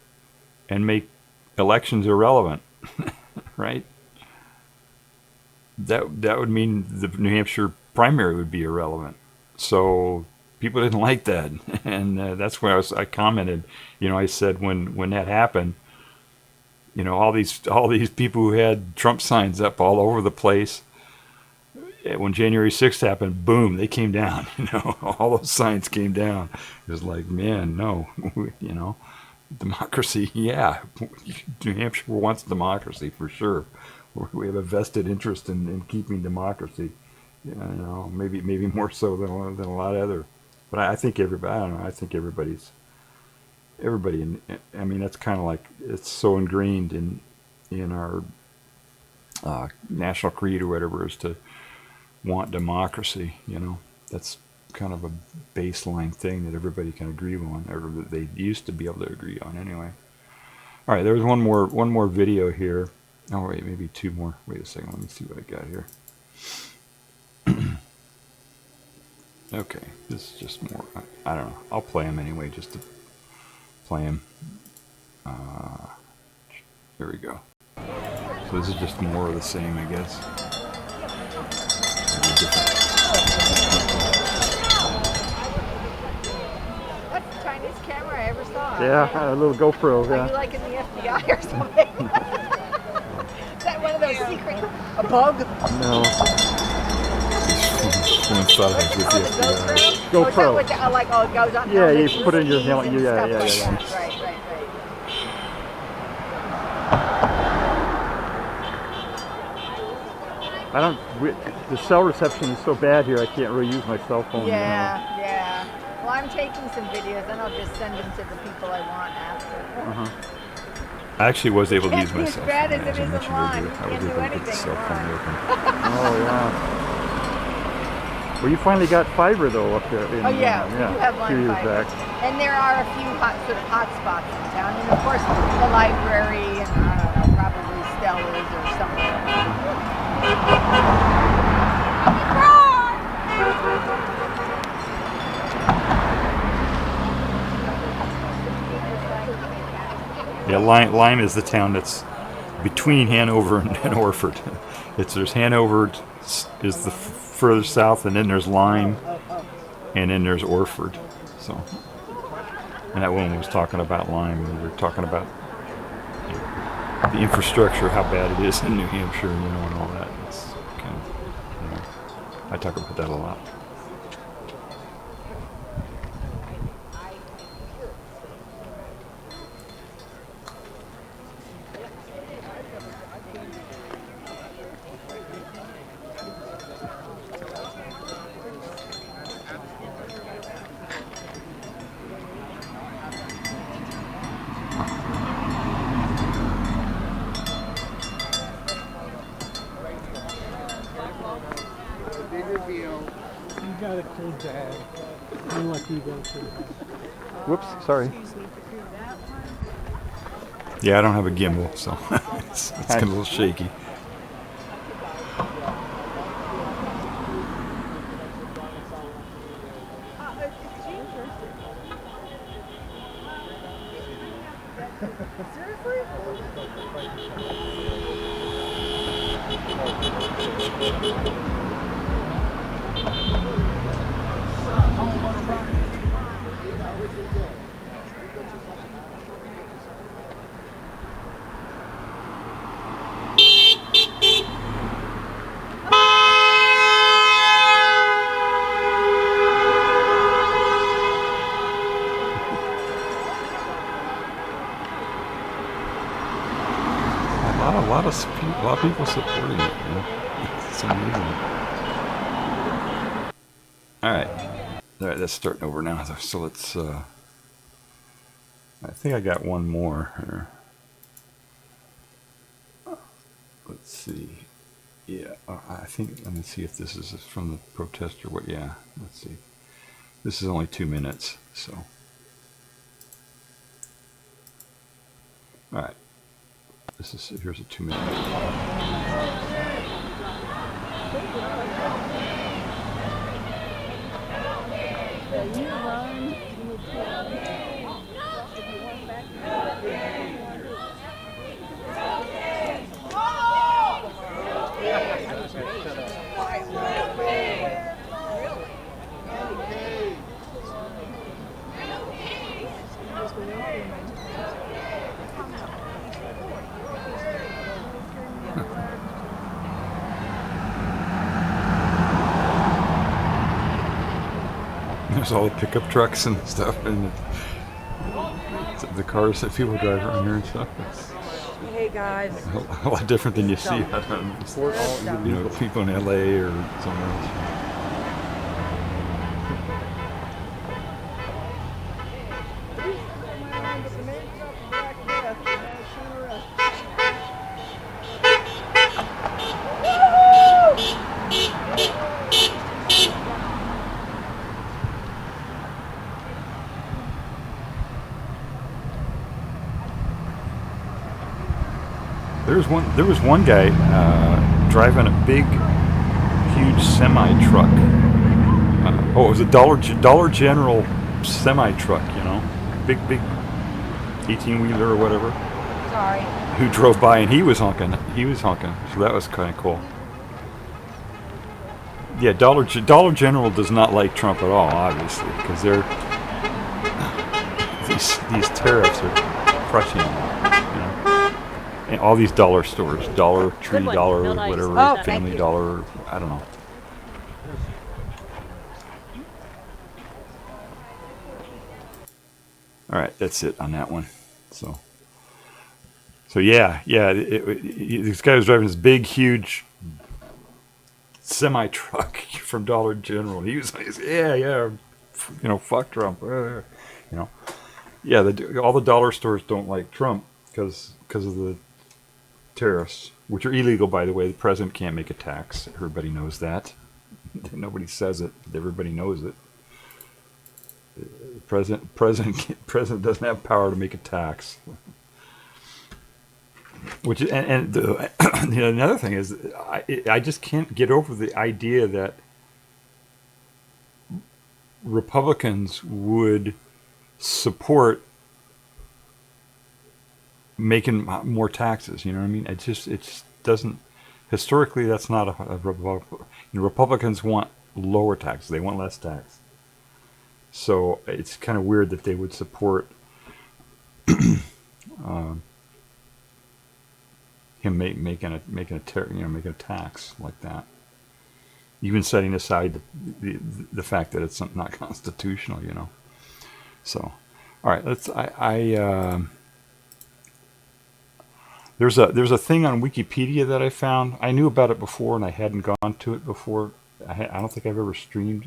and make elections irrelevant, right? That would mean the New Hampshire primary would be irrelevant. So people didn't like that, and that's where I commented. I said when that happened, all these people who had Trump signs up all over the place. When January 6th happened, boom, they came down. All those signs came down. It was like, man, no, democracy. Yeah, New Hampshire wants democracy for sure. We have a vested interest in keeping democracy. Maybe more so than a lot of other. But I think everybody. I don't know. I think everybody. I mean, that's kind of like it's so ingrained in our national creed or whatever is to want democracy. That's kind of a baseline thing that everybody can agree on, or that they used to be able to agree on anyway. All right, there's one more video here. Oh wait, maybe two more. Wait a second, let me see what I got here. Okay, this is just more. I don't know. I'll play them anyway, just to play them. Here we go. So this is just more of the same, I guess. That's the Chinese camera I ever saw. Yeah, a little GoPro. Are Yeah. you like in the FBI or something? Is that one of those secret? A bug? No. Someone thought I was with the FBI. GoPro? Or is that GoPro. what it goes on Yeah, helmets you put it in your and helmet. skis Yeah, and yeah, stuff yeah. like that. Right. The cell reception is so bad here, I can't really use my cell phone. Yeah. Well, I'm taking some videos, and I'll just send them to the people I want after. I actually was able to Can't use be my as cell bad phone. as it As I is mentioned online. earlier, You I was can't do able to get the anything cell phone online. working. Oh, yeah. Well, you finally got fiber, though, up there. Oh yeah, we do have a line few years fiber. back. And there are a few hot spots in town, and of course the library, and I don't know, probably Stella's or somewhere. Yeah, Lyme is the town that's between Hanover and Orford. There's Hanover is the further south, and then there's Lyme, and then there's Orford. So, and that woman was talking about Lyme, and we were talking about the infrastructure, how bad it is in New Hampshire, and all that. It's kind of, I talk about that a lot. You got it to Dad. Unlike you go to. Whoops, sorry. Yeah, I don't have a gimbal, so it's a little shaky. A lot of people supporting it. It's amazing. All right, that's starting over now. So let's. I think I got one more here. Let's see. Yeah, I think. Let me see if this is from the protest or what. Yeah, let's see. This is only 2 minutes, so. All right. Here's a 2 minute. There's all the pickup trucks and stuff, and the cars that people drive around here and stuff. It's Hey guys. a lot different than you see people in LA or somewhere else. There was one guy driving a big, huge semi truck. It was a Dollar General semi truck, big 18-wheeler or whatever. Sorry. Who drove by and he was honking. So that was kind of cool. Yeah, Dollar General does not like Trump at all, obviously, because these tariffs are crushing them. And all these dollar stores, Dollar Tree, Dollar, whatever, Family Dollar, I don't know. All right, that's it on that one. So yeah, this guy was driving this big, huge semi truck from Dollar General. He was like, fuck Trump, Yeah, all the dollar stores don't like Trump because of the tariffs, which are illegal, by the way. The president can't make a tax. Everybody knows that. Nobody says it, but everybody knows it. The president doesn't have power to make a tax. Which another thing is, I just can't get over the idea that Republicans would support making more taxes. You know what I mean? It just doesn't. Historically, that's not a Republicans want lower taxes. They want less tax. So it's kind of weird that they would support him making a tax like that. Even setting aside the fact that it's not constitutional. So, all right, There's a thing on Wikipedia that I found. I knew about it before, and I hadn't gone to it before. I don't think I've ever streamed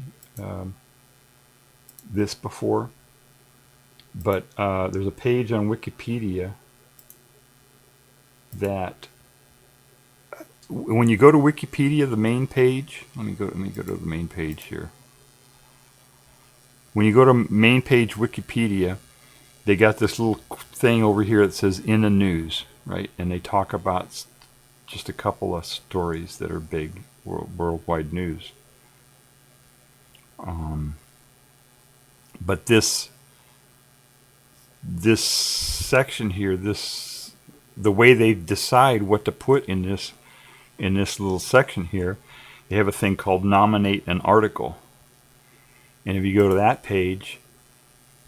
this before. But there's a page on Wikipedia that when you go to Wikipedia, the main page. Let me go to the main page here. When you go to main page Wikipedia, they got this little thing over here that says "in the news." Right, and they talk about just a couple of stories that are big worldwide news. But this section here, the way they decide what to put in this little section here, they have a thing called "nominate an article," and if you go to that page,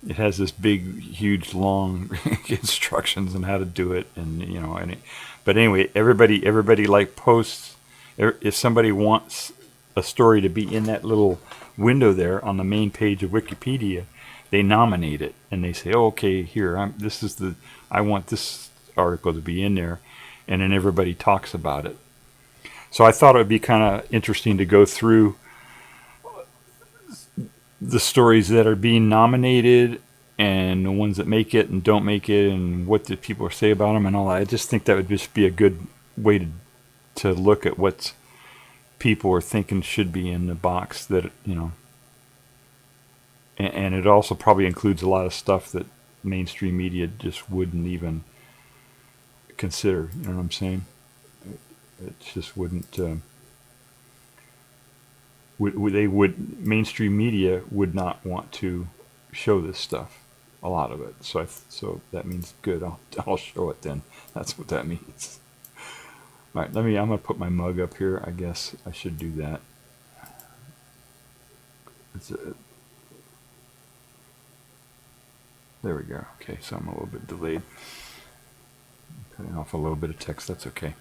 it has this big, huge, long instructions on how to do it, but anyway, everybody like posts. If somebody wants a story to be in that little window there on the main page of Wikipedia, they nominate it and they say, "Oh, okay, here, I want this article to be in there," and then everybody talks about it. So I thought it would be kind of interesting to go through the stories that are being nominated and the ones that make it and don't make it and what the people say about them and all that. I just think that would just be a good way to look at what people are thinking should be in the box that, and it also probably includes a lot of stuff that mainstream media just wouldn't even consider. You know what I'm saying? It just wouldn't. mainstream media would not want to show this stuff, a lot of it. So that means good. I'll show it then. That's what that means. All right, I'm gonna put my mug up here. I guess I should do that. There we go. Okay, so I'm a little bit delayed. Cutting off a little bit of text. That's okay.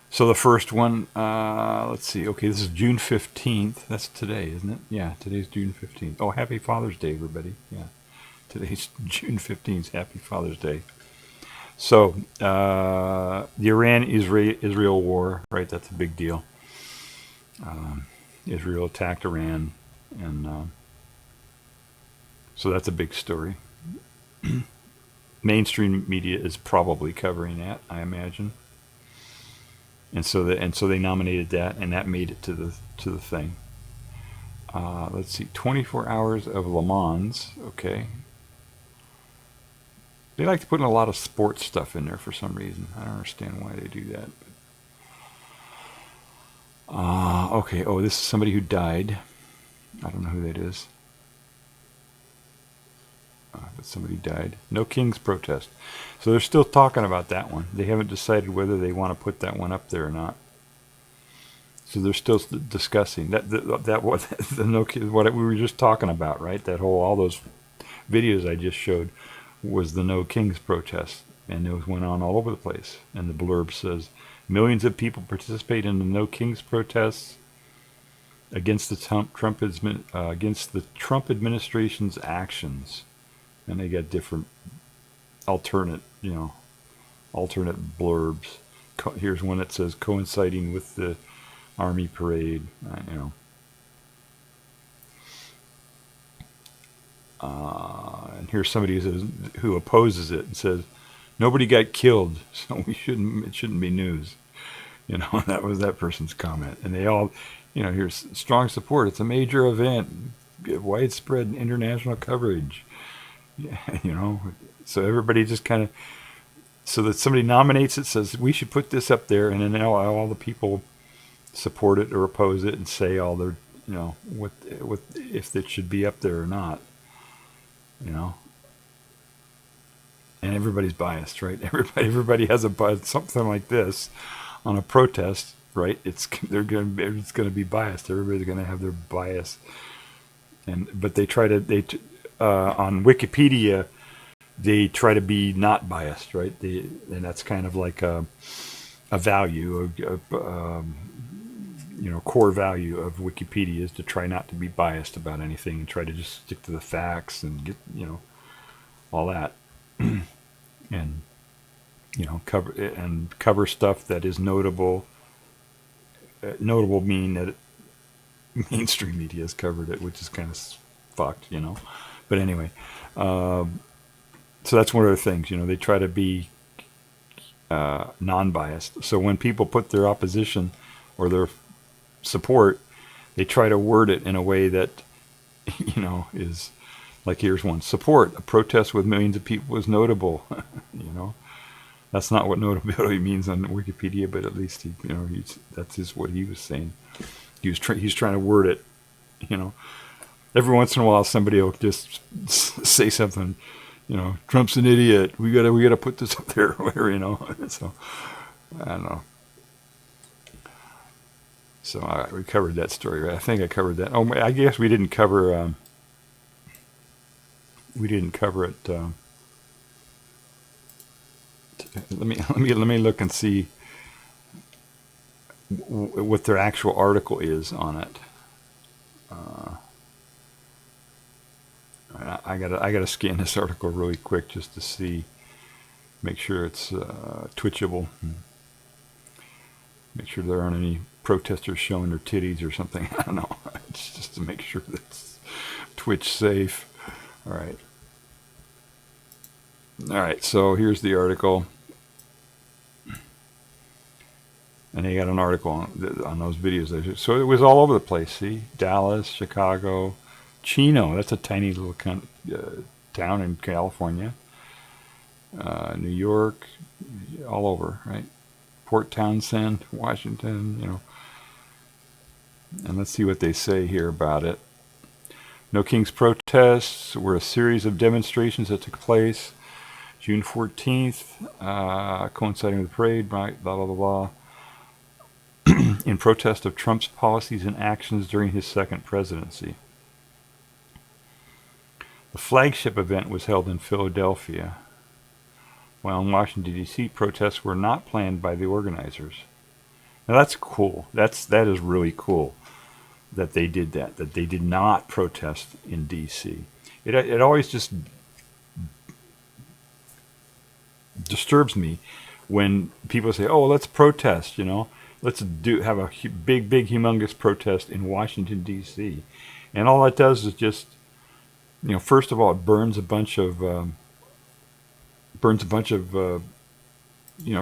So the first one, let's see. Okay, this is June 15th. That's today, isn't it? Yeah, today's June 15th. Oh, happy Father's Day, everybody. Yeah, today's June 15th. Happy Father's Day. So, the Iran-Israel war, right? That's a big deal. Israel attacked Iran, and so that's a big story. Mainstream media is probably covering that, I imagine. And so they nominated that, and that made it to the thing. Let's see, 24 hours of Le Mans. Okay. They like to put in a lot of sports stuff in there for some reason. I don't understand why they do that. Okay. Oh, this is somebody who died. I don't know who that is. But somebody died. No King's protest. So they're still talking about that one. They haven't decided whether they want to put that one up there or not. So they're still discussing that was the no what we were just talking about, right? All those videos I just showed was the No King's protest, and those went on all over the place. And the blurb says millions of people participate in the No King's protests against the Trump administration's actions. And they got different alternate blurbs. Here's one that says coinciding with the Army parade. And here's somebody who opposes it and says nobody got killed, so it shouldn't be news. That was that person's comment. And they all, here's strong support. It's a major event, widespread international coverage. Yeah, so everybody just kind of, so that somebody nominates it, says we should put this up there, and then all the people support it or oppose it and say all their, what if it should be up there or not, and everybody's biased, right? Everybody has a bias, something like this on a protest, right? It's going to be biased. Everybody's going to have their bias, but they try to on Wikipedia, they try to be not biased, right? And that's kind of like a value, core value of Wikipedia is to try not to be biased about anything and try to just stick to the facts and get, all that, and cover stuff that is notable. Notable mean that mainstream media has covered it, which is kind of fucked, But anyway, so that's one of the things, they try to be non-biased. So when people put their opposition or their support, they try to word it in a way that, is like, here's one: support a protest with millions of people is notable. That's not what notability means on Wikipedia, but at least that's what he was saying. He's trying to word it, Every once in a while, somebody will just say something, Trump's an idiot. We gotta put this up there, or whatever, So I don't know. So we covered that story, right? I think I covered that. Oh, I guess we didn't cover. We didn't cover it. Let me look and see what their actual article is on it. I gotta scan this article really quick just to see, make sure it's twitchable, make sure there aren't any protesters showing their titties or something. I don't know. It's just to make sure that's Twitch safe. All right. So here's the article, and they got an article on those videos. So it was all over the place. See, Dallas, Chicago. Chino, that's a tiny little town in California. New York, all over, right? Port Townsend, Washington, And let's see what they say here about it. No Kings protests were a series of demonstrations that took place June 14th, coinciding with the parade, blah, blah, blah, blah, in protest of Trump's policies and actions during his second presidency. The flagship event was held in Philadelphia, while in Washington, D.C., protests were not planned by the organizers. Now that's cool. That is really cool that they did that they did not protest in D.C. It always just disturbs me when people say, "Oh, let's protest," let's have a big, humongous protest in Washington, D.C. And all that does is just, first of all, it burns a bunch of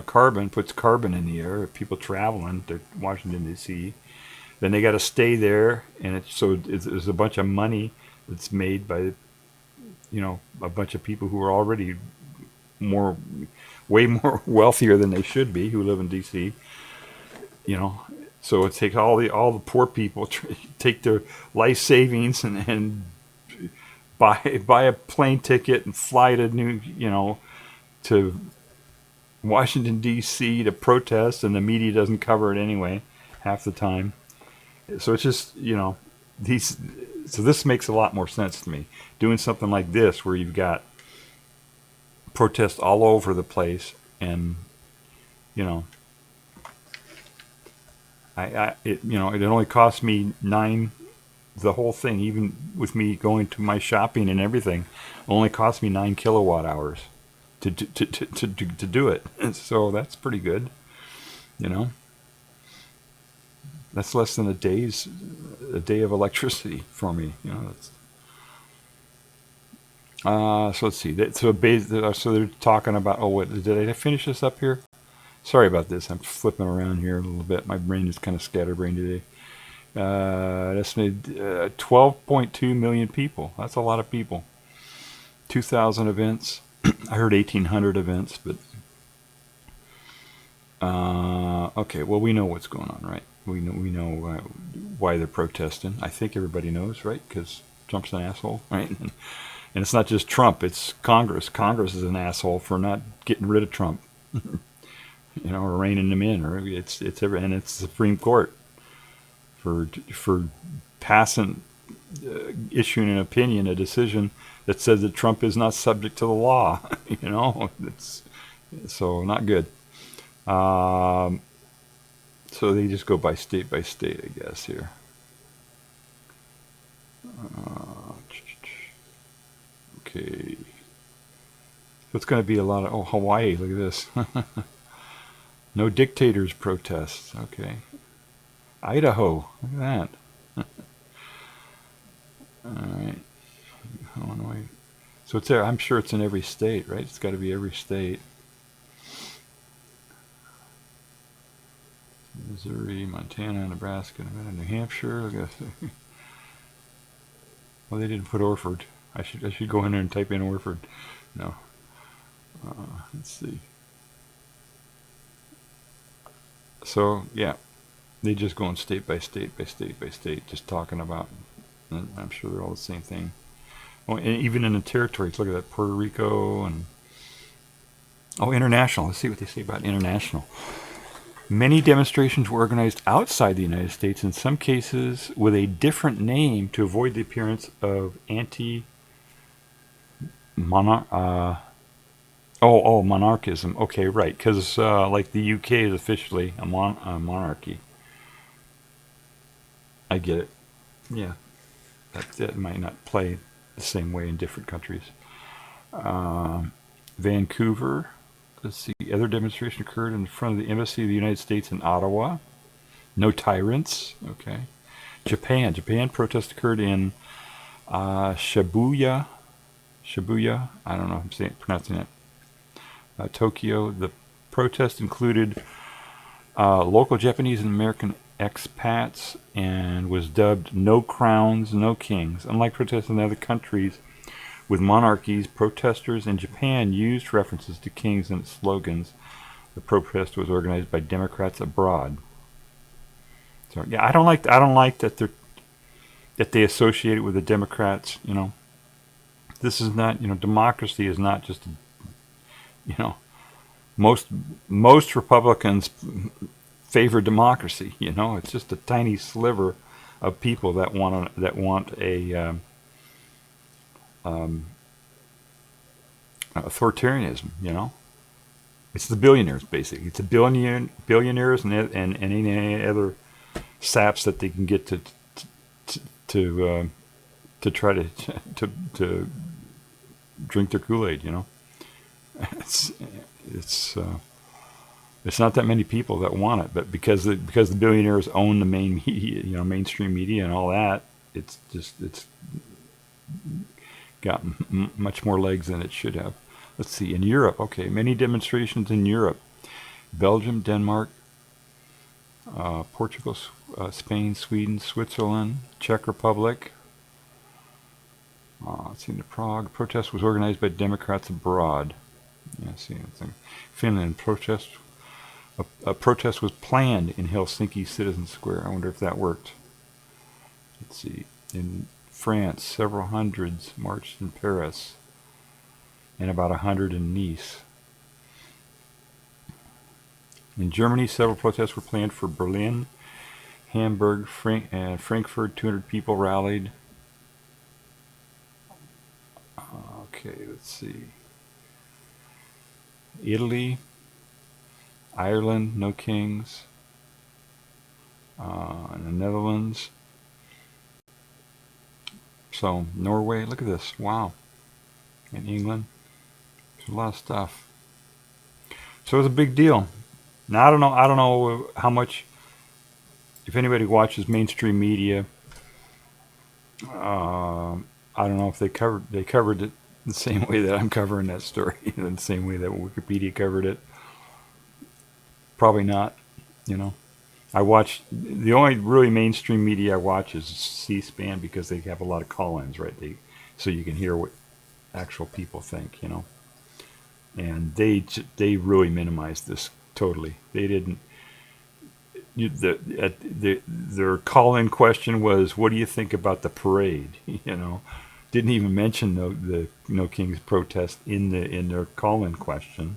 carbon, puts carbon in the air of people traveling to Washington, D.C. Then they got to stay there, and there's a bunch of money that's made by, a bunch of people who are already way more wealthier than they should be, who live in D.C. So it takes all the poor people take their life savings and buy a plane ticket and fly to to Washington, D.C. to protest, and the media doesn't cover it anyway half the time. So it's just, so this makes a lot more sense to me. Doing something like this where you've got protests all over the place, and, it only cost me the whole thing, even with me going to my shopping and everything, only cost me 9 kilowatt hours to do it. And so that's pretty good, That's less than a day of electricity for me, So let's see. So they're talking about. Oh, what did I finish this up here? Sorry about this. I'm flipping around here a little bit. My brain is kind of scatterbrained today. Estimated 12.2 million people. That's a lot of people. 2,000 events. I heard 1,800 events, but okay. Well, we know what's going on, right? We know why they're protesting. I think everybody knows, right? Because Trump's an asshole, right? And it's not just Trump; it's Congress. Congress is an asshole for not getting rid of Trump, or reining him in, or it's the Supreme Court for passing, issuing an opinion, a decision that says that Trump is not subject to the law. It's so not good. So they just go by state, I guess, here. Okay. So it's going to be a lot of... Hawaii, look at this. No dictators protests. Okay. Idaho, look at that. All right. Illinois. So it's there. I'm sure it's in every state, right? It's got to be every state. Missouri, Montana, Nebraska, Nevada, New Hampshire. Well, they didn't put Orford. I should go in there and type in Orford. No. Let's see. So yeah, they just going state by state, just talking about. And I'm sure they're all the same thing. Oh, and even in the territories, look at that, Puerto Rico and international. Let's see what they say about international. Many demonstrations were organized outside the United States, in some cases with a different name to avoid the appearance of monarchism. Okay, right, because like the UK is officially a monarchy. I get it. Yeah, that might not play the same way in different countries. Vancouver. Let's see. Other demonstration occurred in front of the Embassy of the United States in Ottawa. No tyrants. Okay. Japan protest occurred in Shibuya. I don't know if I'm pronouncing it. Tokyo. The protest included local Japanese and American expats and was dubbed "No Crowns, No Kings." Unlike protests in other countries with monarchies, protesters in Japan used references to kings in its slogans. The protest was organized by Democrats abroad. So yeah, I don't like that they associate it with the Democrats. This is not, democracy is not just, you know, most Republicans favor democracy. It's just a tiny sliver of people that want a authoritarianism. It's the billionaires basically. It's the billionaires and any other saps that they can get to try to drink their Kool-Aid. It's not that many people that want it, but because the billionaires own the main media, mainstream media and all that, it's got much more legs than it should have. Let's see, in Europe, okay, many demonstrations in Europe: Belgium, Denmark, Portugal, Spain, Sweden, Switzerland, Czech Republic. Let's see, in Prague, protest was organized by Democrats abroad. Yeah, see, Finland, a protest was planned in Helsinki Citizen Square. I wonder if that worked. Let's see, in France, several hundreds marched in Paris, and about 100 in Nice. In Germany, several protests were planned for Berlin, Hamburg, and Frankfurt. 200 people rallied. Okay, let's see. Italy, Ireland, no kings. In the Netherlands. So Norway, look at this. Wow. In England, there's a lot of stuff. So it's a big deal. Now I don't know how much, if anybody watches mainstream media, I don't know if they covered it the same way that I'm covering that story, the same way that Wikipedia covered it. Probably not. I watch, the only really mainstream media I watch is C-SPAN, because they have a lot of call-ins, right? So you can hear what actual people think, and they really minimized this totally. They didn't. Their call-in question was, "What do you think about the parade?" Didn't even mention the No Kings protest in their call-in question.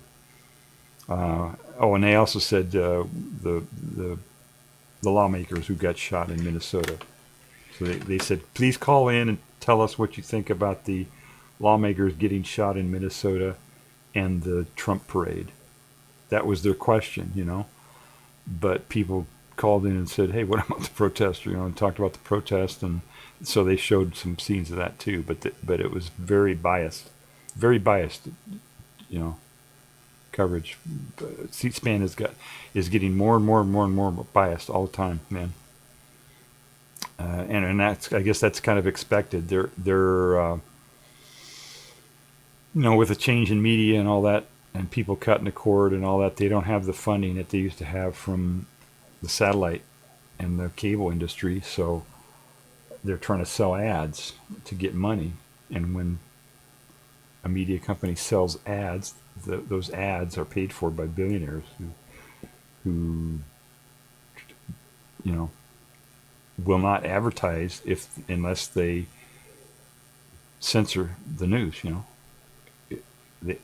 And they also said the lawmakers who got shot in Minnesota. So they said, please call in and tell us what you think about the lawmakers getting shot in Minnesota and the Trump parade. That was their question, But people called in and said, hey, what about the protest? And talked about the protest, and so they showed some scenes of that too. But it was very biased, coverage. C-SPAN is getting more and more biased all the time, man. And that's, I guess that's kind of expected. They're with a change in media and all that, and people cutting the cord and all that, they don't have the funding that they used to have from the satellite and the cable industry, so they're trying to sell ads to get money. And when a media company sells ads, those ads are paid for by billionaires who will not advertise unless they censor the news.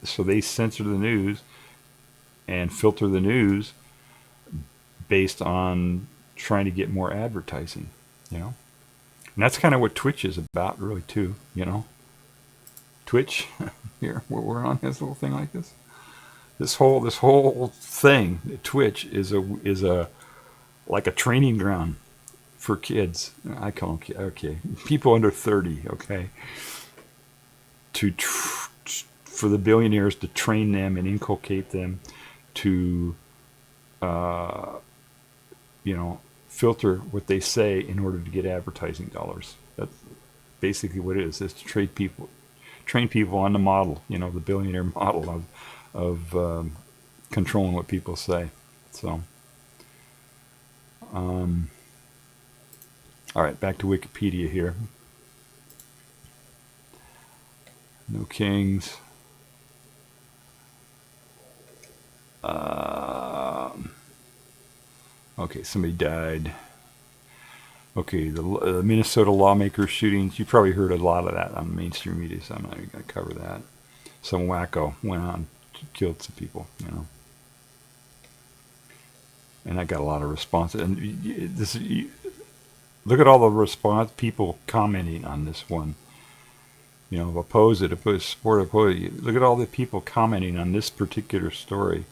So they censor the news and filter the news based on trying to get more advertising. And that's kind of what Twitch is about, really, too. Twitch, here, we're on this little thing like this. This whole thing, Twitch, is a like a training ground for kids. I call them, okay, people under 30, okay, for the billionaires to train them and inculcate them to, filter what they say in order to get advertising dollars. That's basically what it is. It's to train people on the model, the billionaire model of controlling what people say. So, all right, back to Wikipedia here. No kings. Okay, somebody died. Okay, the Minnesota lawmaker shootings. You probably heard a lot of that on mainstream media, so I'm not even going to cover that. Some wacko went on, killed some people, and I got a lot of response. And look at all the response, people commenting on this one. Oppose it, support, oppose it. Look at all the people commenting on this particular story.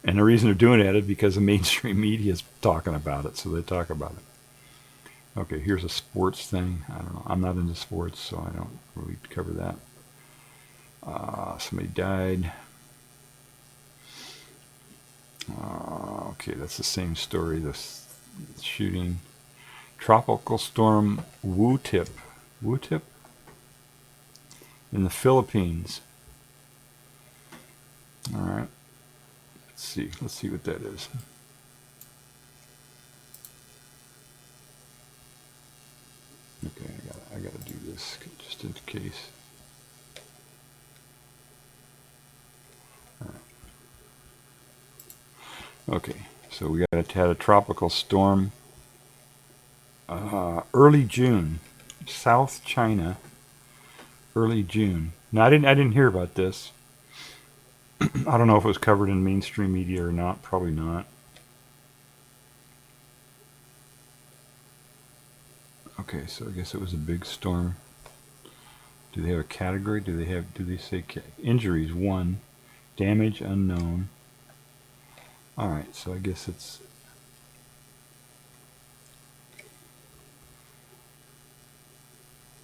And the reason they're doing it is because the mainstream media is talking about it, so they talk about it. Okay, here's a sports thing. I don't know. I'm not into sports, so I don't really cover that. Somebody died. Okay, that's the same story. This shooting. Tropical storm Wu-Tip. Wu-Tip? In the Philippines. All right. Let's see what that is. Okay, I gotta do this just in case. All right. Okay, so we had a tropical storm. Early June, South China. Early June. Now I didn't hear about this. I don't know if it was covered in mainstream media or not. Probably not. Okay, so I guess it was a big storm. Do they have a category? Do they say injuries 1, damage unknown? All right, so I guess it's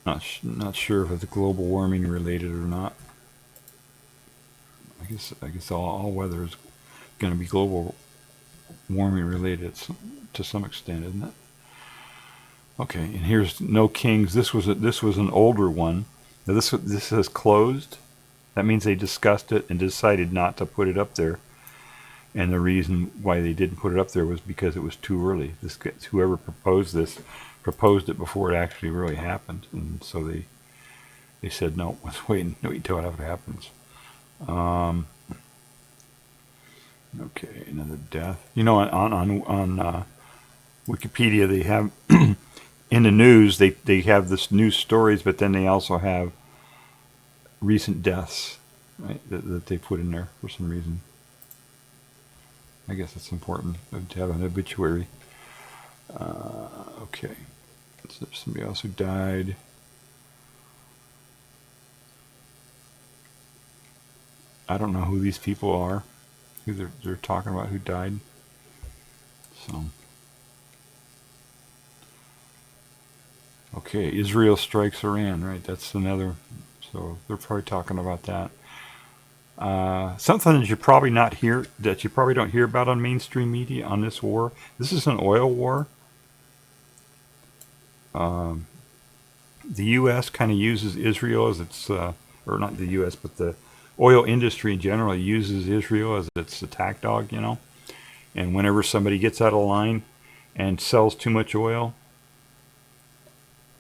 not sure if it's global warming related or not. I guess all weather is going to be global warming related to some extent, isn't it? Okay, and here's No Kings. This was an older one. Now this has closed. That means they discussed it and decided not to put it up there. And the reason why they didn't put it up there was because it was too early. Whoever proposed it before it actually really happened, and so they said no. Let's wait until it happens. Okay, another death. On Wikipedia they have in the news they have this news stories, but then they also have recent deaths, right? That they put in there for some reason. I guess it's important to have an obituary. Okay, so there's somebody else who died. I don't know who these people are, who they're talking about, who died. So, okay, Israel strikes Iran, right? That's another. So they're probably talking about that. Something that you probably don't hear about on mainstream media on this war. This is an oil war. The U.S. kind of uses Israel as its, or not the U.S., but the oil industry in general uses Israel as its attack dog, And whenever somebody gets out of line and sells too much oil,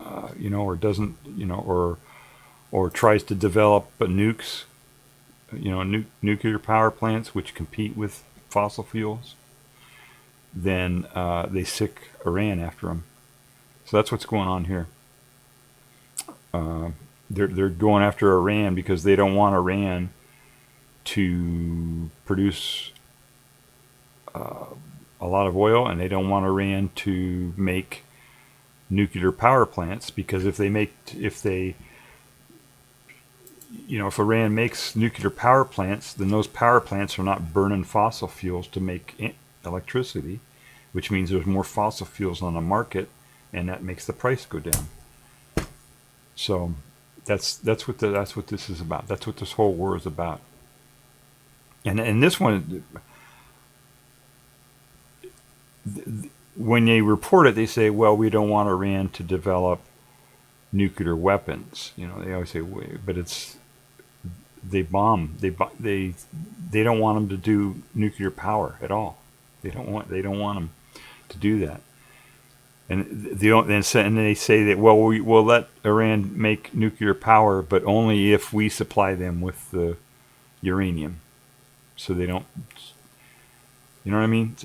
or doesn't, or tries to develop nukes, nuclear power plants which compete with fossil fuels, then they sick Iran after them. So that's what's going on here. They're going after Iran because they don't want Iran to produce a lot of oil, and they don't want Iran to make nuclear power plants, because if Iran makes nuclear power plants, then those power plants are not burning fossil fuels to make electricity, which means there's more fossil fuels on the market, and that makes the price go down. So that's what this is about. That's what this whole war is about. And this one, when they report it, they say, well, we don't want Iran to develop nuclear weapons. They always say, but they bomb. They don't want them to do nuclear power at all. They don't want them to do that. And they say that, well, we'll let Iran make nuclear power, but only if we supply them with the uranium. So they don't, you know what I mean?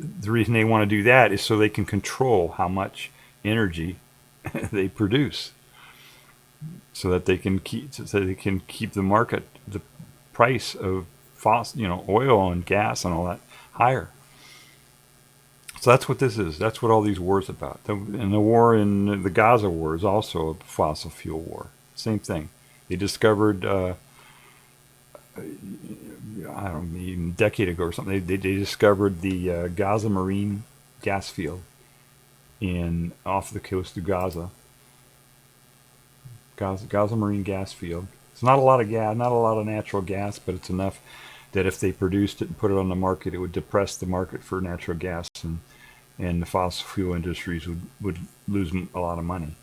the reason they want to do that is so they can control how much energy they produce, so that they can keep the market, the price of fossil, oil and gas and all that higher. So that's what this is. That's what all these wars about. And the war in the Gaza war is also a fossil fuel war. Same thing. They discovered, I don't know, even a decade ago or something, they discovered the Gaza marine gas field off the coast of Gaza. Gaza marine gas field. It's not a lot of gas, not a lot of natural gas, but it's enough that if they produced it and put it on the market, it would depress the market for natural gas, and the fossil fuel industries would lose a lot of money.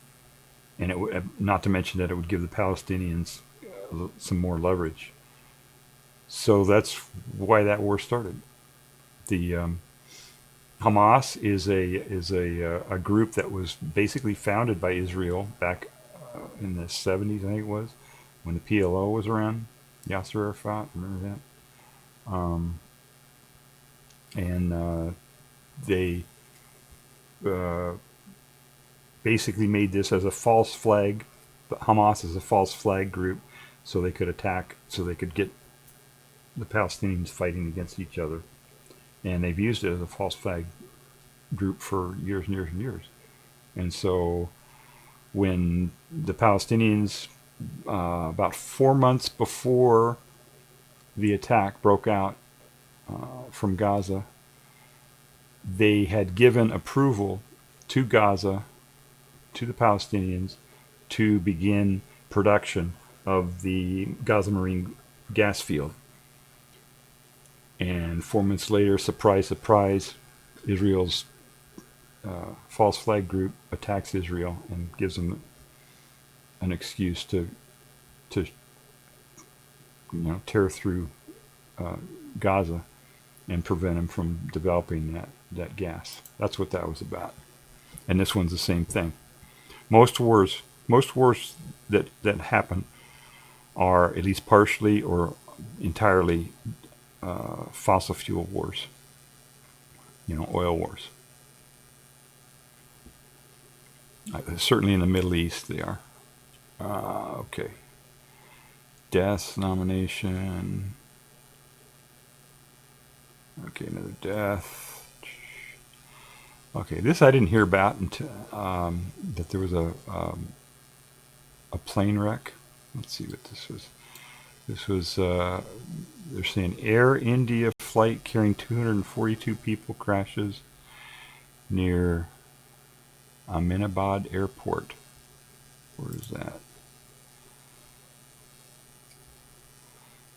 And it would, not to mention that it would give the Palestinians some more leverage. So that's why that war started. The Hamas is a group that was basically founded by Israel back in the 70s, I think it was, when the PLO was around. Yasser Arafat, remember that? They basically made this as a false flag. Hamas is a false flag group, so they could attack, so they could get the Palestinians fighting against each other. And they've used it as a false flag group for years and years and years. And so when the Palestinians, about 4 months before the attack broke out from Gaza, they had given approval to Gaza, to the Palestinians, to begin production of the Gaza marine gas field. And 4 months later, surprise, surprise, Israel's false flag group attacks Israel and gives them an excuse to tear through Gaza and prevent them from developing that gas. That's what that was about. And this one's the same thing. Most wars that happen are at least partially or entirely fossil fuel wars, oil wars. Certainly in the Middle East they are. Okay. Death, nomination. Okay, another death. Okay, this I didn't hear about until that there was a plane wreck. Let's see what this was. This was they're saying Air India flight carrying 242 people crashes near Ahmedabad Airport. Where is that?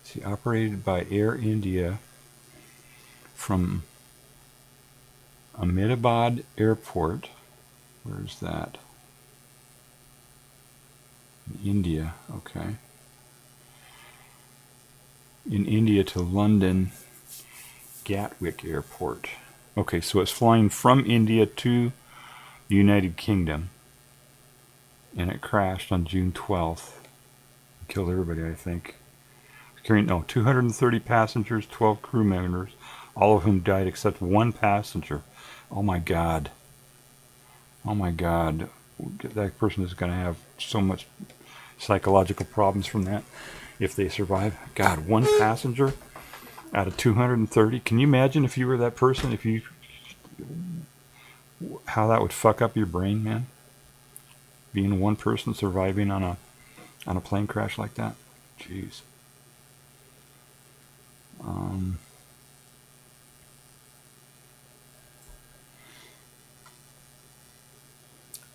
See, operated by Air India from Ahmedabad Airport. Where is that? In India, okay. In India to London Gatwick Airport. Okay, so it's flying from India to the United Kingdom, and it crashed on June 12th. Killed everybody, I think. Carrying 230 passengers, 12 crew members, all of whom died except one passenger. Oh my God. Oh my God. That person is going to have so much psychological problems from that if they survive. God, one passenger out of 230. Can you imagine if you were that person, how that would fuck up your brain, man? Being one person surviving on a plane crash like that. Jeez.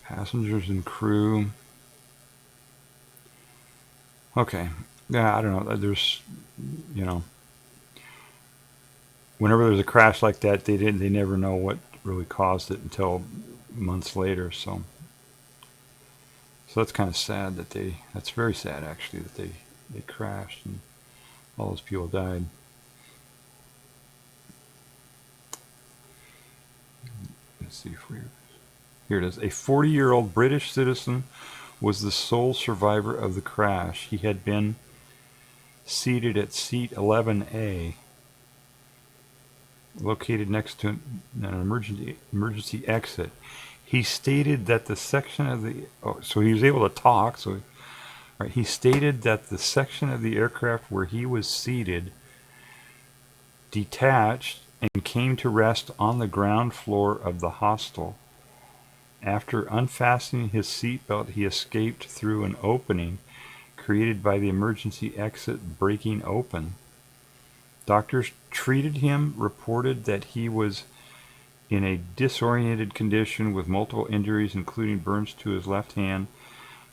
Passengers and crew. Okay. Yeah, I don't know. There's, whenever there's a crash like that, they never know what really caused it until months later. So that's kind of sad that's very sad actually, that they crashed and all those people died. Let's see if here it is. A 40-year-old British citizen was the sole survivor of the crash. He had been seated at seat 11A located next to an emergency exit. He stated that the section of the so he was able to talk. So, right, he stated that the section of the aircraft where he was seated detached and came to rest on the ground floor of the hostel. After unfastening his seatbelt, he escaped through an opening created by the emergency exit breaking open. Doctors treated him, reported that he was in a disoriented condition with multiple injuries, including burns to his left hand,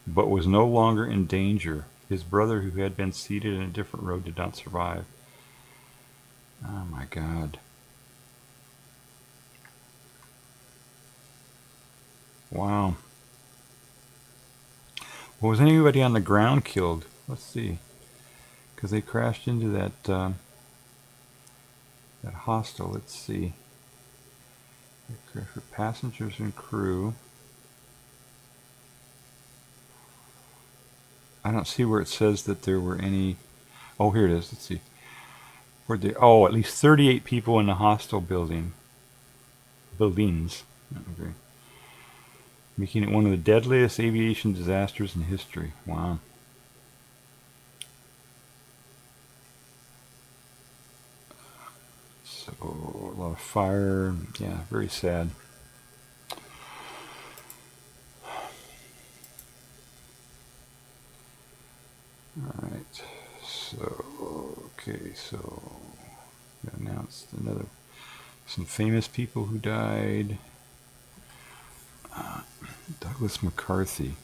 but was no longer in danger. His brother, who had been seated in a different row, did not survive. Oh my God. Wow. Well, was anybody on the ground killed? Let's see. Because they crashed into that that hostel. Let's see. Aircraft for passengers and crew. I don't see where it says that there were any. Oh, here it is. Let's see. Where they? Oh, at least 38 people in the hostel buildings. Okay. Making it one of the deadliest aviation disasters in history. Wow. So, a lot of fire. Yeah, very sad. Alright. So, okay, so we announced some famous people who died. Douglas McCarthy.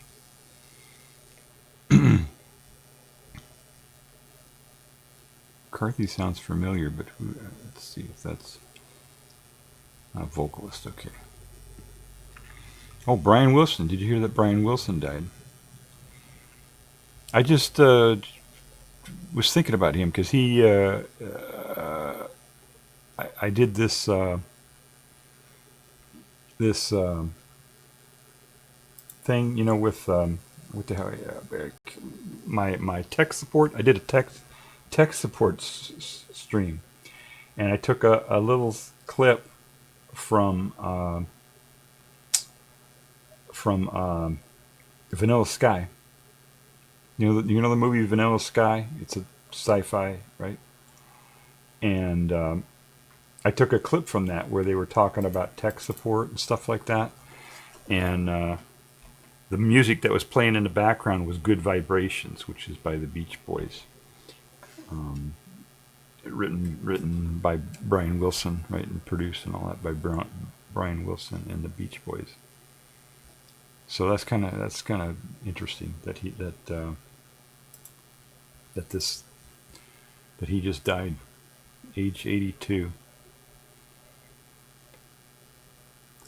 McCarthy sounds familiar, but who? Let's see if that's not a vocalist. Okay. Oh, Brian Wilson. Did you hear that Brian Wilson died? I just was thinking about him because he. I did this thing, you know, with what the hell? My tech support. I did a tech support stream, and I took a little clip from Vanilla Sky. You know the movie Vanilla Sky? It's a sci-fi, right? And I took a clip from that where they were talking about tech support and stuff like that, and the music that was playing in the background was Good Vibrations, which is by the Beach Boys. Written by Brian Wilson, right, and produced and all that by Brian Wilson and the Beach Boys. So that's kind of interesting that he just died, age 82.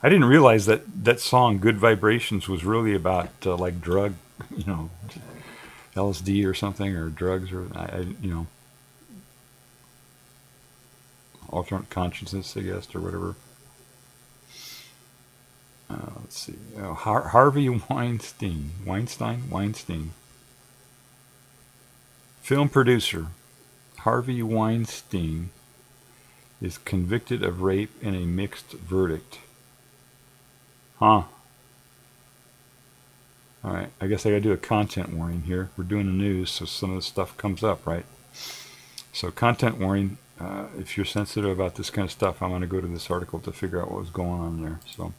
I didn't realize that song "Good Vibrations" was really about like drug, you know, LSD or something, or drugs, or alternate consciousness, I guess, or whatever. Let's see. Harvey Weinstein. Film producer Harvey Weinstein is convicted of rape in a mixed verdict. Huh. Alright, I guess I gotta do a content warning here. We're doing the news, so some of this stuff comes up, right? So, content warning. If you're sensitive about this kind of stuff, I'm going to go to this article to figure out what was going on there. So,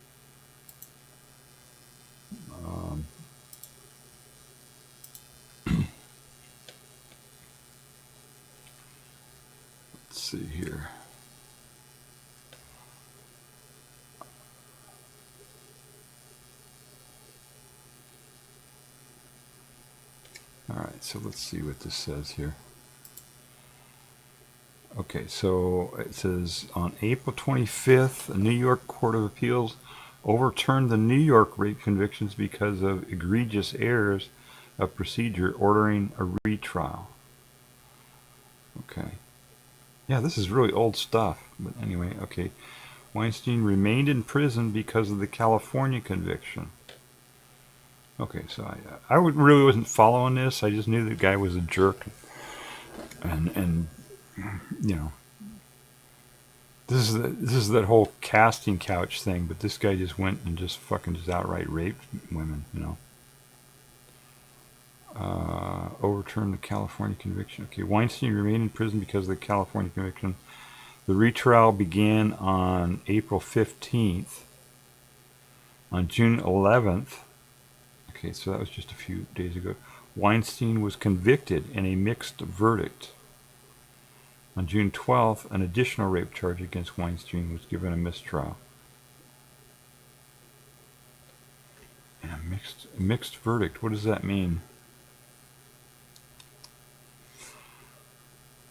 let's see here. All right, so let's see what this says here. Okay, so it says on April 25th, a New York Court of Appeals overturned the New York rape convictions because of egregious errors of procedure, ordering a retrial. Okay. Yeah, this is really old stuff. But anyway, okay. Weinstein remained in prison because of the California conviction. Okay, so I really wasn't following this. I just knew the guy was a jerk. And you know, This is that whole casting couch thing, but this guy just went and just fucking just outright raped women, you know. Overturned the California conviction. Okay, Weinstein remained in prison because of the California conviction. The retrial began on April 15th. On June 11th, okay, so that was just a few days ago, Weinstein was convicted in a mixed verdict. On June 12th, an additional rape charge against Weinstein was given a mistrial. And a mixed verdict, what does that mean?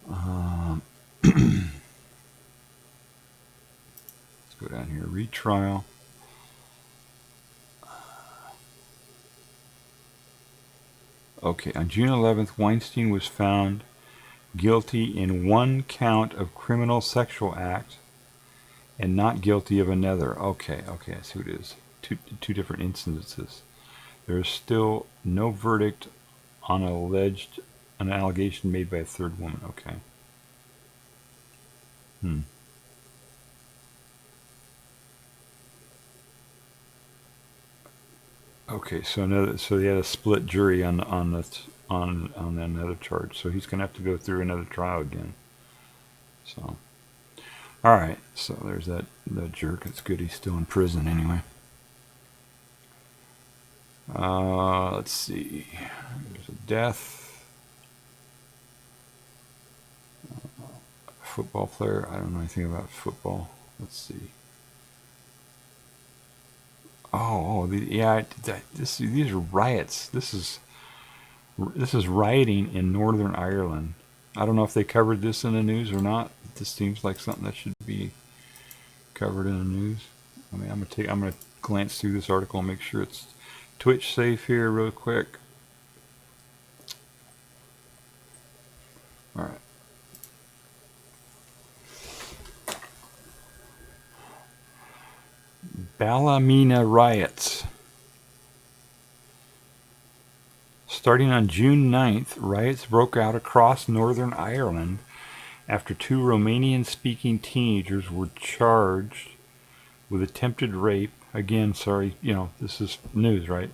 Let's go down here, retrial. Okay, on June 11th, Weinstein was found guilty in one count of criminal sexual act and not guilty of another. Okay, I see what it is. Two different instances. There is still no verdict on an allegation made by a third woman. Okay. Okay, so they had a split jury on another charge, so he's gonna have to go through another trial again. So, all right, so there's that jerk. It's good he's still in prison anyway. Let's see. There's a death. Football player. I don't know anything about football. Let's see. These are riots. This is rioting in Northern Ireland. I don't know if they covered this in the news or not. This seems like something that should be covered in the news. I mean, I'm gonna glance through this article and make sure it's Twitch safe here real quick. All right. Ballymena riots. Starting on June 9th, riots broke out across Northern Ireland after two Romanian-speaking teenagers were charged with attempted rape. Again, sorry, this is news, right?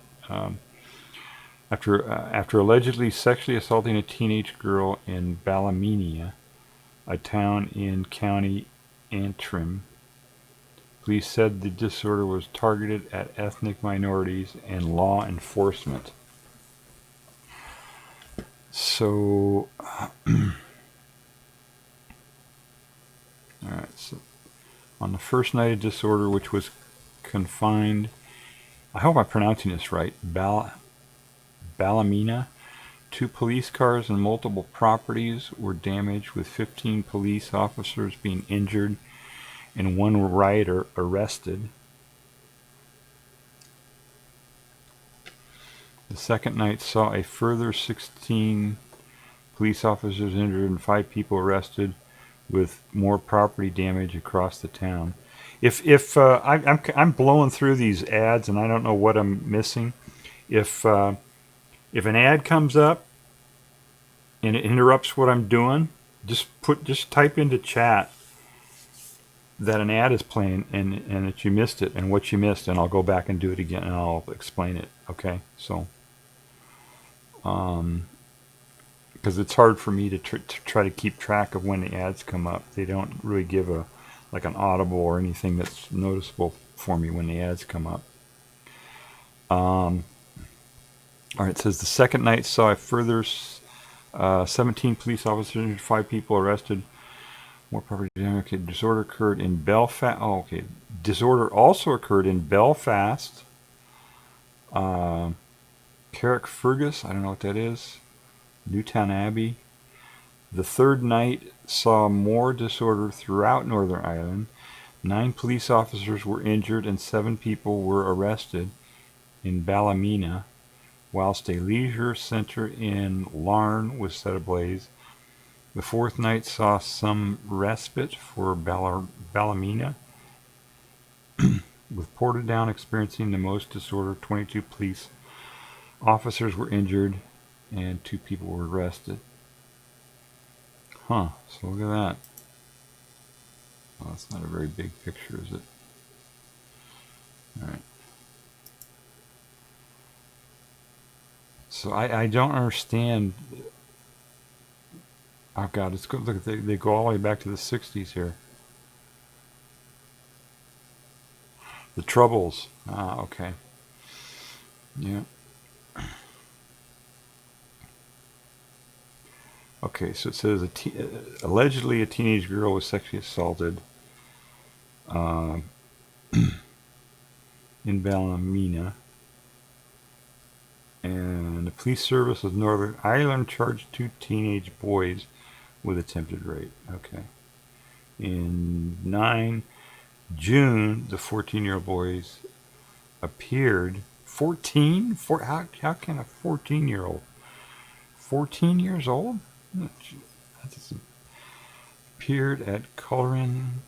After allegedly sexually assaulting a teenage girl in Ballymena, a town in County Antrim. Police said the disorder was targeted at ethnic minorities and law enforcement. So, alright, so on the first night of disorder, which was confined, I hope I'm pronouncing this right, Ballymena, 2 police cars and multiple properties were damaged, with 15 police officers being injured and 1 rioter arrested. The second night saw a further 16 police officers injured and 5 people arrested, with more property damage across the town. I'm blowing through these ads and I don't know what I'm missing. If an ad comes up and it interrupts what I'm doing, just type into chat that an ad is playing and that you missed it and what you missed, and I'll go back and do it again and I'll explain it. Okay, so because it's hard for me to try to keep track of when the ads come up. They don't really give an audible or anything that's noticeable for me when the ads come up. All right, it says the second night saw a further 17 police officers, 5 people arrested. More property damage. Okay, disorder occurred in Belfast. Oh, okay. Disorder also occurred in Belfast, Carrickfergus, I don't know what that is, Newtown Abbey. The third night saw more disorder throughout Northern Ireland. 9 police officers were injured and 7 people were arrested in Ballymena, whilst a leisure centre in Larne was set ablaze. The fourth night saw some respite for Ballymena, with Portadown experiencing the most disorder. 22 police officers were injured and 2 people were arrested. So look at Well, that's not a very big picture, is it? All right. So I don't understand. Oh God, it's good. Look, they go all the way back to the 60s here. The Troubles. Ah, okay. Yeah. Okay, so it says allegedly a teenage girl was sexually assaulted in Ballymena, and the police service of Northern Ireland charged 2 teenage boys with attempted rape. Okay. In June, the 14-year-old boys appeared. 14? How can a 14-year-old? 14 years old? That doesn't, appeared at Cullerin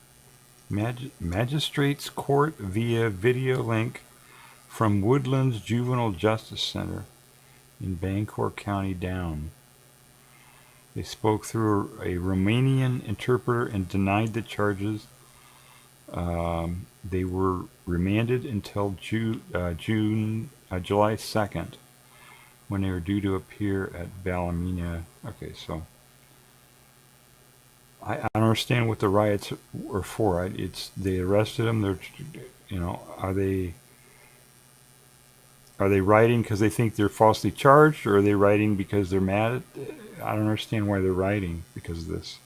Magistrates Court via video link from Woodlands Juvenile Justice Center in Bangor County Down. They spoke through a Romanian interpreter and denied the charges. They were remanded until July 2nd, when they were due to appear at Ballymena. Okay, so I don't understand what the riots were for. They arrested them. They're, are they rioting because they think they're falsely charged, or are they rioting because they're mad at? I don't understand why they're rioting because of this.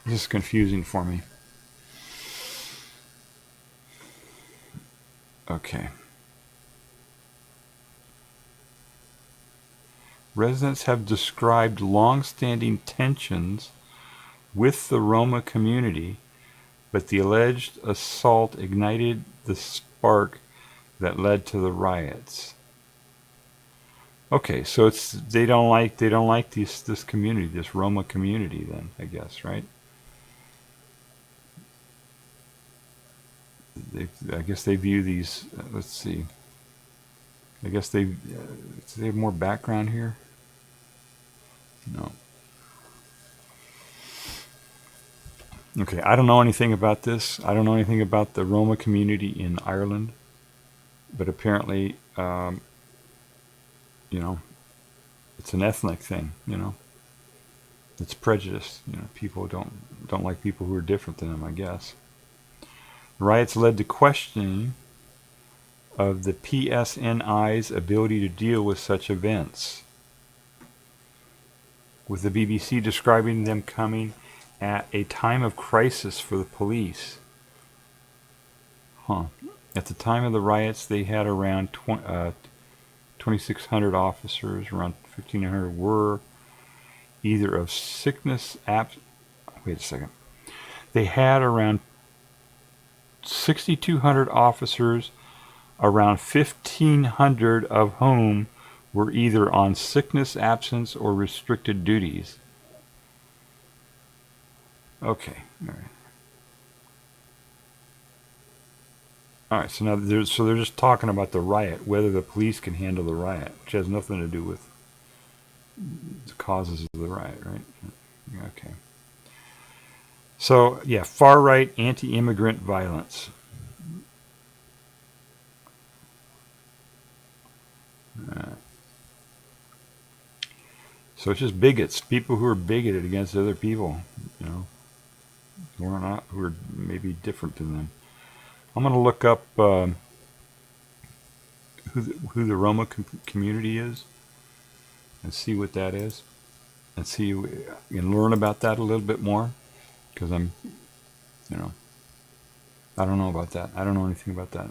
This is confusing for me. Okay. Residents have described long-standing tensions with the Roma community, but the alleged assault ignited the spark that led to the riots. Okay, so they don't like this community, this Roma community, then, I guess, right? I guess they view these. Let's see. I guess they have more background here. No. Okay, I don't know anything about this. I don't know anything about the Roma community in Ireland, but apparently, it's an ethnic thing. It's prejudice. People don't like people who are different than them, I guess. The riots led to questioning of the PSNI's ability to deal with such events, with the BBC describing them coming at a time of crisis for the police. At the time of the riots, they had around 2,600 officers. Around 1,500 were either of sickness Wait a second. They had around 6,200 officers, around 1,500 of whom were either on sickness absence or restricted duties. Okay, all right. All right, so now they're just talking about the riot, whether the police can handle the riot, which has nothing to do with the causes of the riot, right? Okay. So, yeah, far-right anti-immigrant violence. So it's just bigots, people who are bigoted against other people, who are maybe different than them. I'm going to look up who the Roma community is and see what that is, and learn about that a little bit more, because I don't know about that. I don't know anything about that.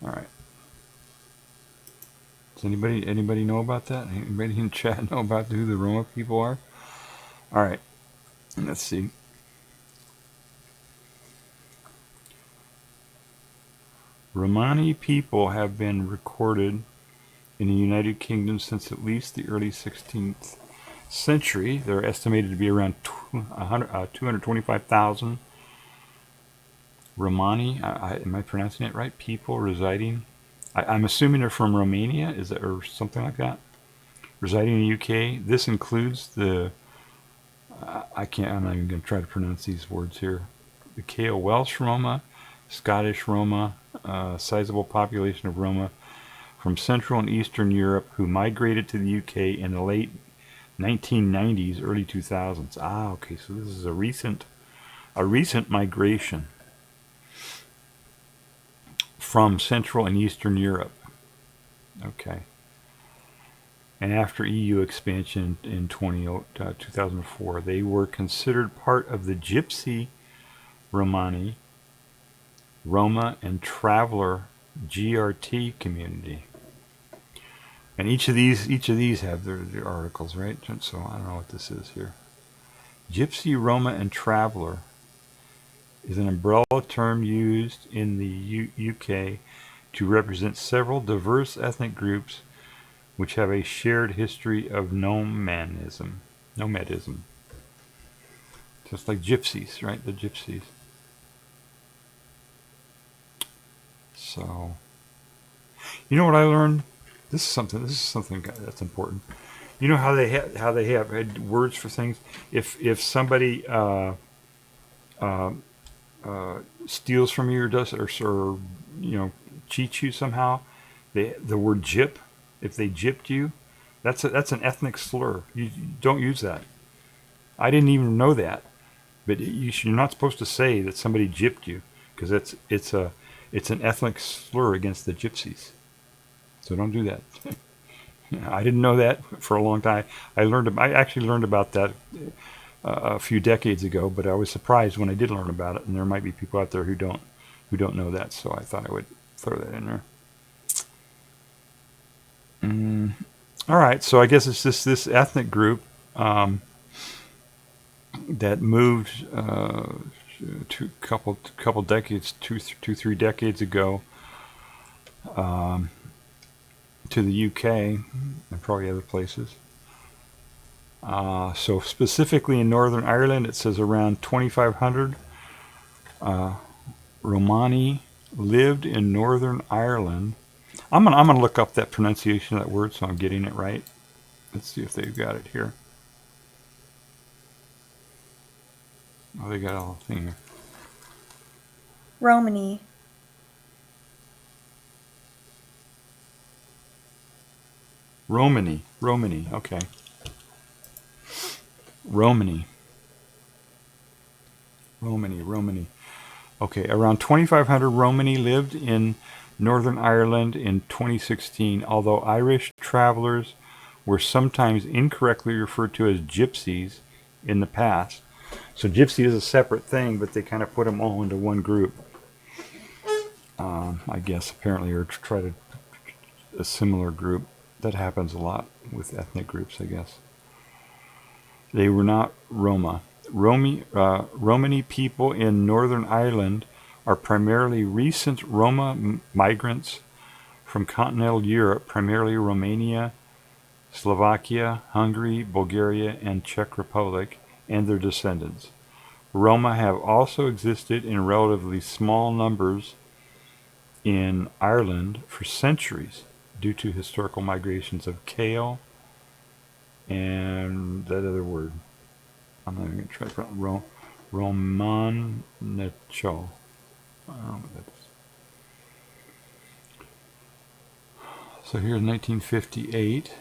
All right. Does anybody know about that? Anybody in chat know about who the Roma people are? All right. Let's see. Romani people have been recorded in the United Kingdom since at least the early 16th century. They're estimated to be around 225,000 Romani. Am I pronouncing it right? People residing I'm assuming they're from Romania, is it, or something like that? Residing in the UK. This includes the, I'm not even going to try to pronounce these words here. The KO Welsh Roma, Scottish Roma, sizable population of Roma from Central and Eastern Europe who migrated to the UK in the late 1990s, early 2000s. Okay, so this is a recent migration from Central and Eastern Europe. Okay. And after EU expansion in 2004, they were considered part of the Gypsy, Romani, Roma, and Traveler GRT community. And each of these have their articles, right? So I don't know what this is here. Gypsy, Roma, and Traveler is an umbrella term used in the UK to represent several diverse ethnic groups which have a shared history of nomadism. Just like gypsies, right? The gypsies. So, you know what I learned? This is something that's important. You know how they have words for things? If somebody steals from you or does or cheats you somehow, the word gyp, if they gypped you, that's an ethnic slur. You don't use that. I didn't even know that, but you're not supposed to say that somebody gypped you, because it's an ethnic slur against the gypsies. So don't do that. I didn't know that for a long time. I actually learned about that a few decades ago, but I was surprised when I did learn about it. And there might be people out there who don't know that, so I thought I would throw that in there. All right, so I guess it's this ethnic group that moved couple decades, 3 decades ago, to the UK and probably other places. So specifically in Northern Ireland, it says around 2,500 Romani lived in Northern Ireland. I'm gonna look up that pronunciation of that word so I'm getting it right. Let's see if they've got it here. Oh, they got a whole thing here. Romani. Romani, okay. Romani. Okay, around 2,500 Romani lived in Northern Ireland in 2016, although Irish travelers were sometimes incorrectly referred to as gypsies in the past. So gypsy is a separate thing, but they kind of put them all into one group. I guess apparently, or try to a similar group. That happens a lot with ethnic groups, I guess. They were not Roma. Romani people in Northern Ireland are primarily recent Roma migrants from continental Europe, primarily Romania, Slovakia, Hungary, Bulgaria, and Czech Republic, and their descendants. Roma have also existed in relatively small numbers in Ireland for centuries due to historical migrations of kale and that other word. I'm not even going to try to pronounce Romancho. I don't know what that is. So here's 1958.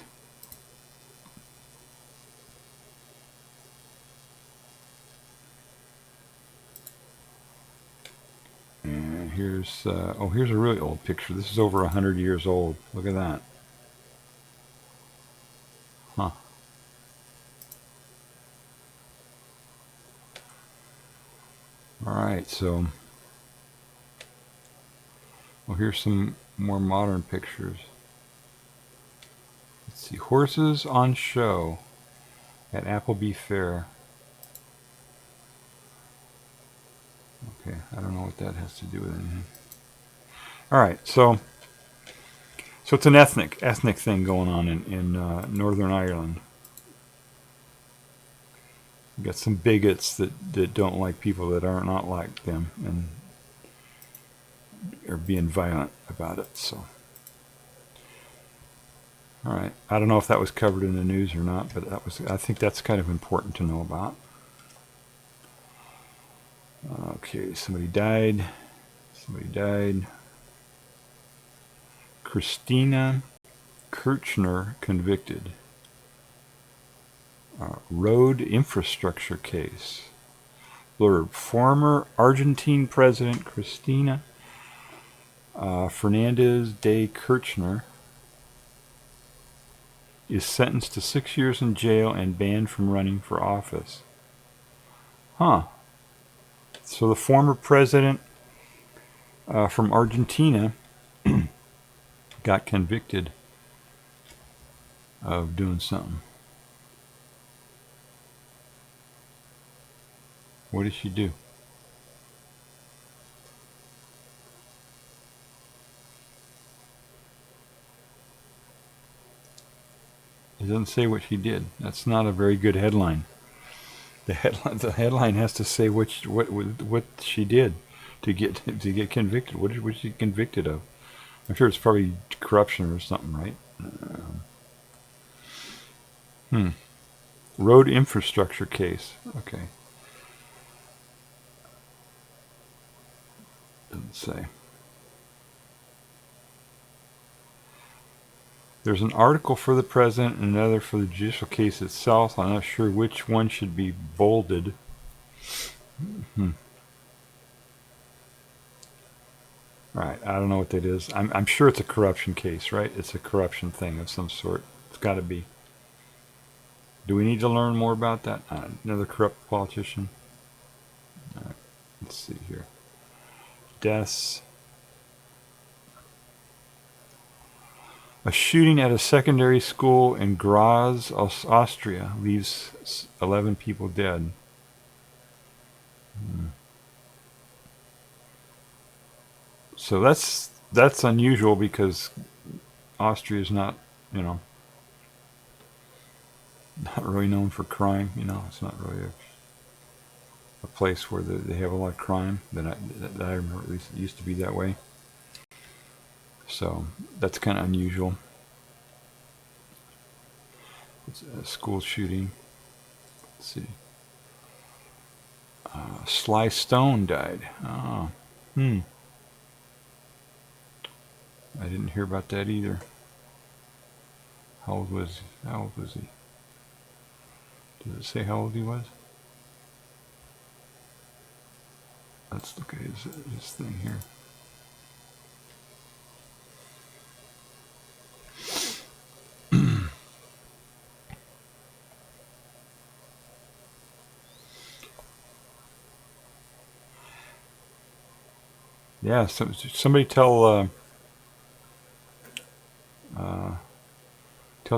And here's here's a really old picture. This is over 100 years old. Look at that. Huh. All right, so here's some more modern pictures. Let's see, horses on show at Appleby Fair. Okay, I don't know what that has to do with anything. All right, so it's an ethnic thing going on in Northern Ireland. You've got some bigots that don't like people that are not like them and are being violent about it. So All right. I don't know if that was covered in the news or not, but I think that's kind of important to know about. Okay, somebody died. Christina Kirchner convicted. Road infrastructure case. Blurb. Former Argentine President Cristina Fernandez de Kirchner is sentenced to 6 years in jail and banned from running for office. Huh. So the former president from Argentina got convicted of doing something. What did she do? It doesn't say what she did. That's not a very good headline. The headline has to say what she did to get convicted. What was she convicted of? I'm sure it's probably corruption or something, right? Road infrastructure case. Okay. Doesn't say. There's an article for the president and another for the judicial case itself. I'm not sure which one should be bolded. Right, I don't know what that is. I'm sure it's a corruption case, right? It's a corruption thing of some sort. It's got to be. Do we need to learn more about that? Another corrupt politician? All right, let's see here. Deaths. A shooting at a secondary school in Graz, Austria, leaves 11 people dead. So that's unusual because Austria is not really known for crime. It's not really a place where they have a lot of crime. That I remember, at least it used to be that way. So that's kind of unusual. It's a school shooting. Let's see. Sly Stone died. Oh, I didn't hear about that either. How old was he? Does it say how old he was? Let's look at his thing here. Yeah, somebody tell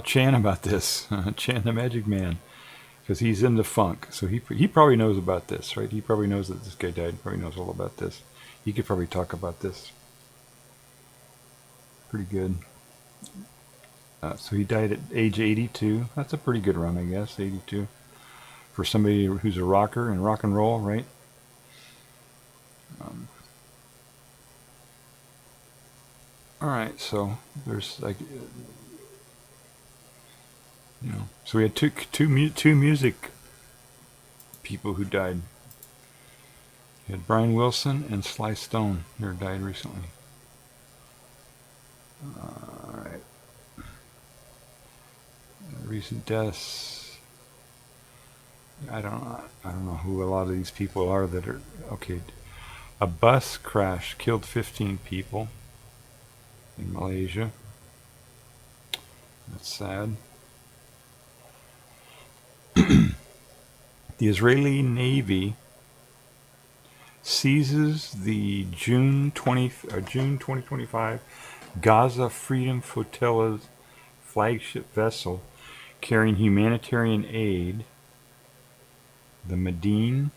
Chan about this. Chan the Magic Man, because he's into funk, so he probably knows about this, right? He probably knows that this guy died. He probably knows all about this. He could probably talk about this. Pretty good. So he died at age 82. That's a pretty good run, I guess. 82 for somebody who's a rocker and rock and roll, right? All right, so there's like, so we had two music people who died. You had Brian Wilson and Sly Stone who died recently. All right. Recent deaths. I don't know who a lot of these people are that are okay. A bus crash killed 15 people in Malaysia. That's sad. The Israeli Navy seizes the June 2025 Gaza Freedom Flotilla's flagship vessel carrying humanitarian aid, the Medellin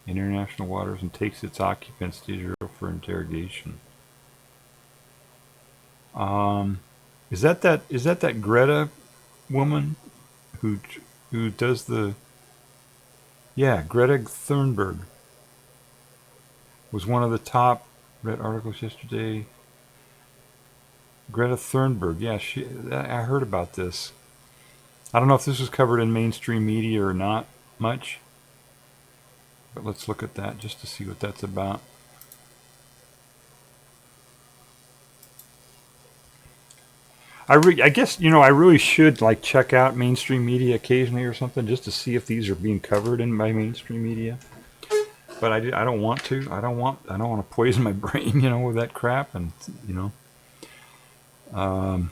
international waters, and takes its occupants to Israel for interrogation. Is that Greta woman who does the? Yeah, Greta Thunberg was one of the top. Read articles yesterday. Greta Thunberg. Yeah, I heard about this. I don't know if this was covered in mainstream media or not much, but let's look at that just to see what that's about. I guess, I really should like check out mainstream media occasionally or something just to see if these are being covered in my mainstream media. But I don't want to. I don't want to poison my brain, with that crap. And all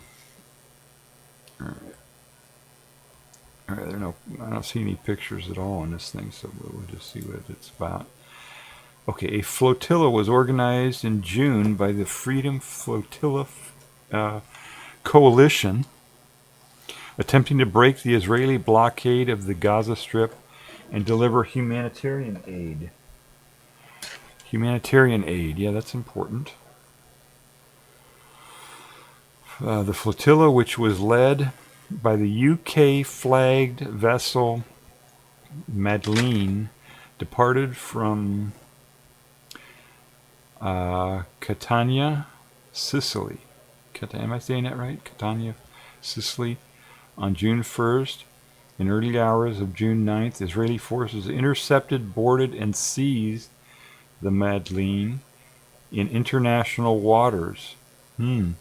right. All right, I don't see any pictures at all on this thing, so we'll just see what it's about. Okay, a flotilla was organized in June by the Freedom Flotilla Coalition, attempting to break the Israeli blockade of the Gaza Strip and deliver humanitarian aid. Humanitarian aid, yeah, that's important. The flotilla, which was led by the UK-flagged vessel Madeleine, departed from Catania, Sicily. Am I saying that right? Catania, Sicily. On June 1st, in early hours of June 9th, Israeli forces intercepted, boarded, and seized the Madeleine in international waters. We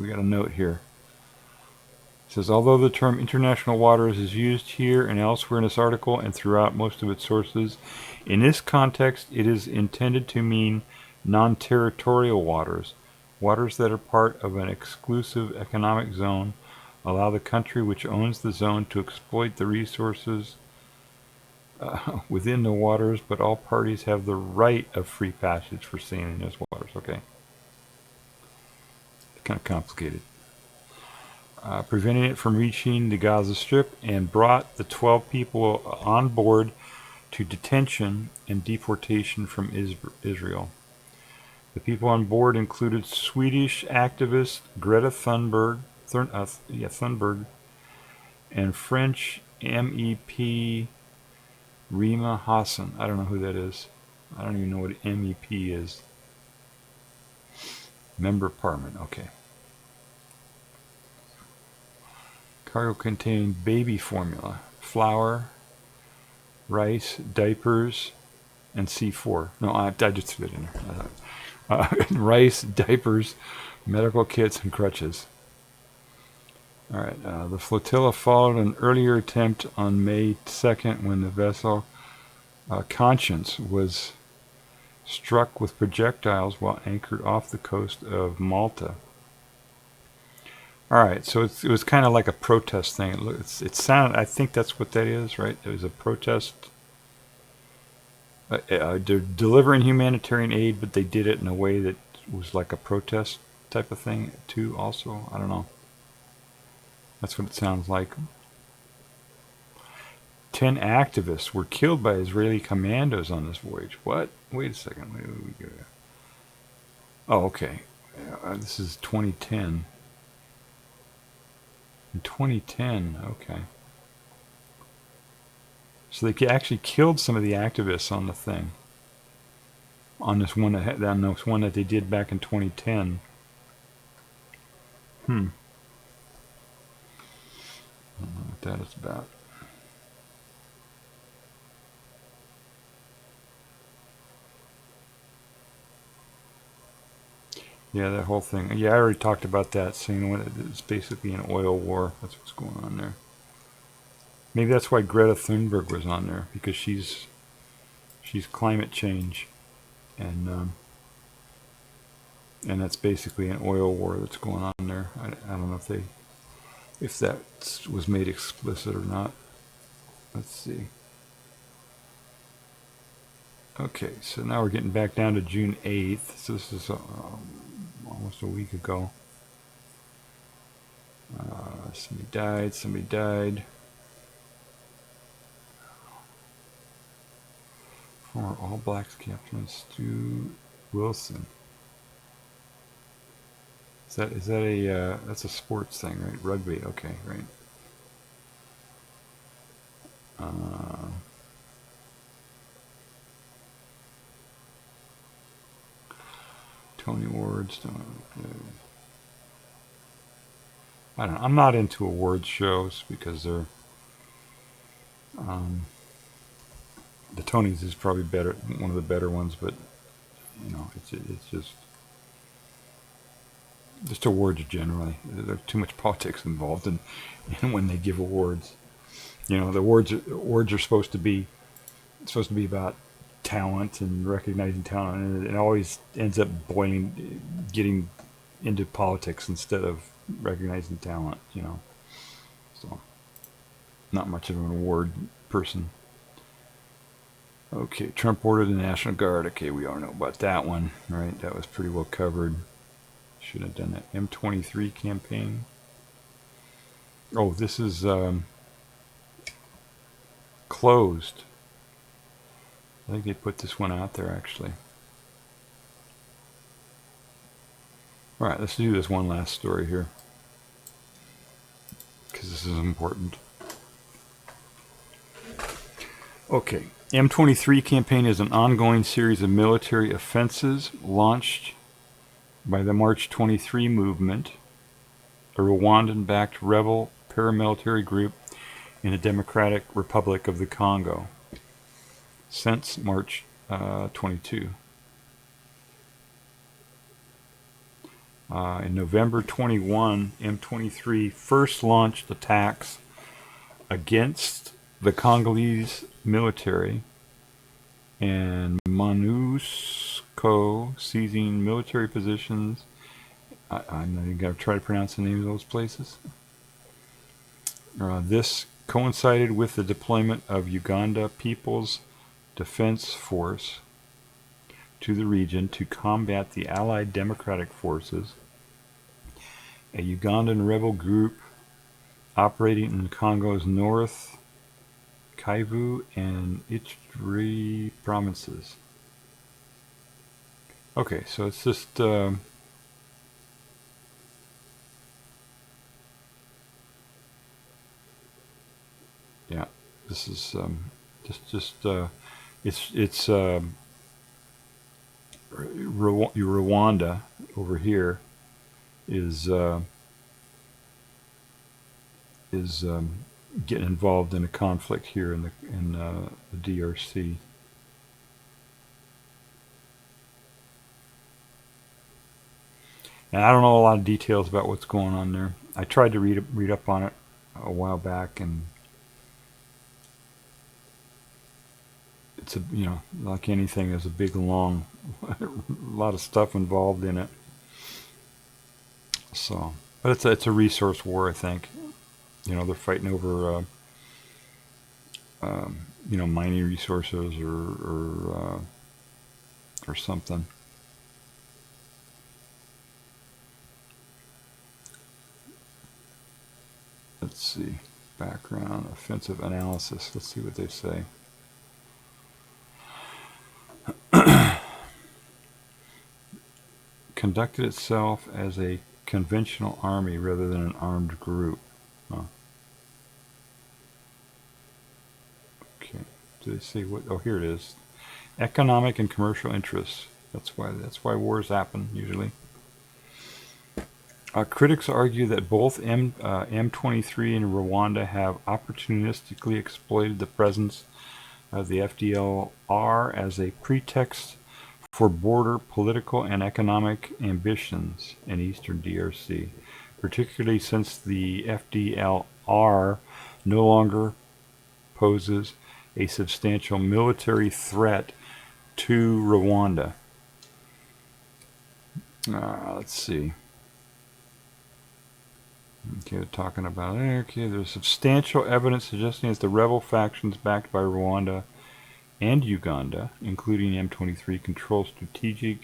got a note here. It says, although the term international waters is used here and elsewhere in this article and throughout most of its sources, in this context it is intended to mean non-territorial waters. Waters that are part of an exclusive economic zone allow the country which owns the zone to exploit the resources within the waters, but all parties have the right of free passage for sailing in those waters. Okay. It's kind of complicated. Preventing it from reaching the Gaza Strip, and brought the 12 people on board to detention and deportation from Israel. The people on board included Swedish activist Greta Thunberg, and French MEP Rima Hassan. I don't know who that is. I don't even know what MEP is. Member of Parliament. Okay. Cargo contained baby formula, flour, rice, diapers, and C4. No, I just threw it in there. Rice, diapers, medical kits, and crutches. All right. The flotilla followed an earlier attempt on May 2nd when the vessel Conscience was struck with projectiles while anchored off the coast of Malta. All right, so it was kind of like a protest thing. It sounded. I think that's what that is, right? It was a protest. They're delivering humanitarian aid, but they did it in a way that was like a protest type of thing too. Also, I don't know. That's what it sounds like. 10 activists were killed by Israeli commandos on this voyage. What? Wait a second. Where did we go? Oh, okay. This is 2010. In 2010, okay. So they actually killed some of the activists on the thing. On this one that they did back in 2010. I don't know what that is about. Yeah, that whole thing. Yeah, I already talked about that, saying it's basically an oil war. That's what's going on there. Maybe that's why Greta Thunberg was on there, because she's climate change, and that's basically an oil war that's going on there. I don't know if that was made explicit or not. Let's see. Okay, so now we're getting back down to June 8th. So this is almost a week ago. Somebody died. Former All Blacks captain Stu Wilson. Is that a that's a sports thing, right? Rugby. Okay, right. Tony Awards. Okay. I don't know. I'm not into awards shows because they're the Tonys is probably better, one of the better ones, but it's just awards generally. There's too much politics involved in when they give awards. The awards are supposed to be about talent and recognizing talent, and it always ends up getting into politics instead of recognizing talent. So not much of an award person. Okay, Trump ordered the National Guard. Okay, we all know about that one, right? That was pretty well covered. Should have done that. M23 campaign. Oh, this is closed. I think they put this one out there, actually. All right, let's do this one last story here, because this is important. Okay, M23 campaign is an ongoing series of military offenses launched by the March 23 movement, a Rwandan-backed rebel paramilitary group in the Democratic Republic of the Congo, since March 22. In November 21, M23 first launched attacks against the Congolese military and MONUSCO, seizing military positions. I'm not even going to try to pronounce the name of those places. This coincided with the deployment of Uganda People's Defense Force to the region to combat the Allied Democratic Forces, a Ugandan rebel group operating in Congo's North Kivu and Ituri provinces. Okay, so it's just yeah, this is it's Rwanda over here is getting involved in a conflict here in the DRC. And I don't know a lot of details about what's going on there. I tried to read up on it a while back, and it's like anything, there's a big long a lot of stuff involved in it. So, but it's a resource war, I think. They're fighting over mining resources or something. Let's see. Background, offensive analysis. Let's see what they say. Conducted itself as a conventional army rather than an armed group. Huh. Okay. Do they say what? Oh, here it is. Economic and commercial interests. That's why wars happen usually. Critics argue that both M23 and Rwanda have opportunistically exploited the presence of the FDLR as a pretext for border political and economic ambitions in eastern DRC, particularly since the FDLR no longer poses a substantial military threat to Rwanda. Let's see. Okay, they're talking about, there's substantial evidence suggesting that the rebel factions backed by Rwanda and Uganda, including M23, control strategic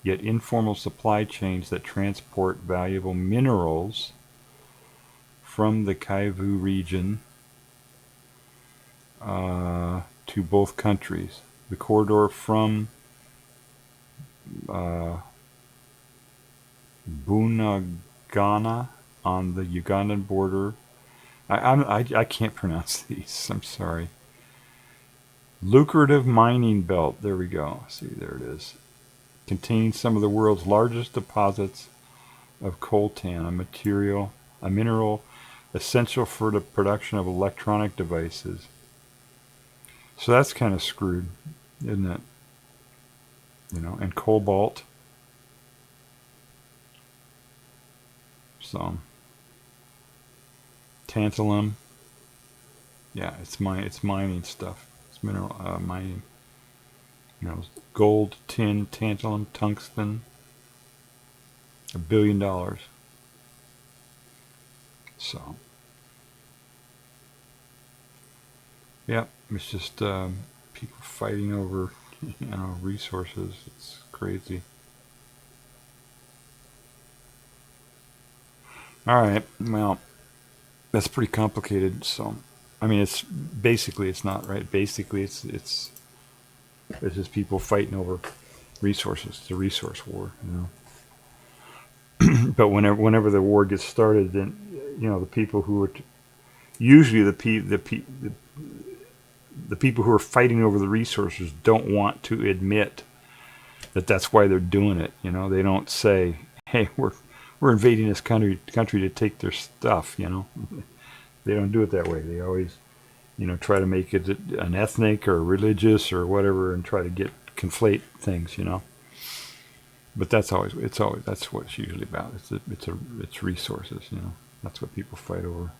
yet informal supply chains that transport valuable minerals from the Kivu region to both countries. The corridor from Bunagana on the Ugandan border. I can't pronounce these. I'm sorry. Lucrative mining belt. There we go. See, there it is. Containing some of the world's largest deposits of coltan, a material a mineral essential for the production of electronic devices. So that's kind of screwed, isn't it? You know, and cobalt. So tantalum. Yeah, it's mining stuff. It's mineral mining. You know, gold, tin, tantalum, tungsten. $1 billion. So, yeah, it's just people fighting over, resources. It's crazy. All right, well, that's pretty complicated. So, I mean, it's not right. Basically, it's just people fighting over resources. It's a resource war, But whenever the war gets started, then the people who are usually the people who are fighting over the resources don't want to admit that that's why they're doing it. They don't say, "Hey, we're invading this country to take their stuff." They don't do it that way. They always try to make it an ethnic or religious or whatever, and try to conflate things. But that's what it's usually about. It's resources. That's what people fight over.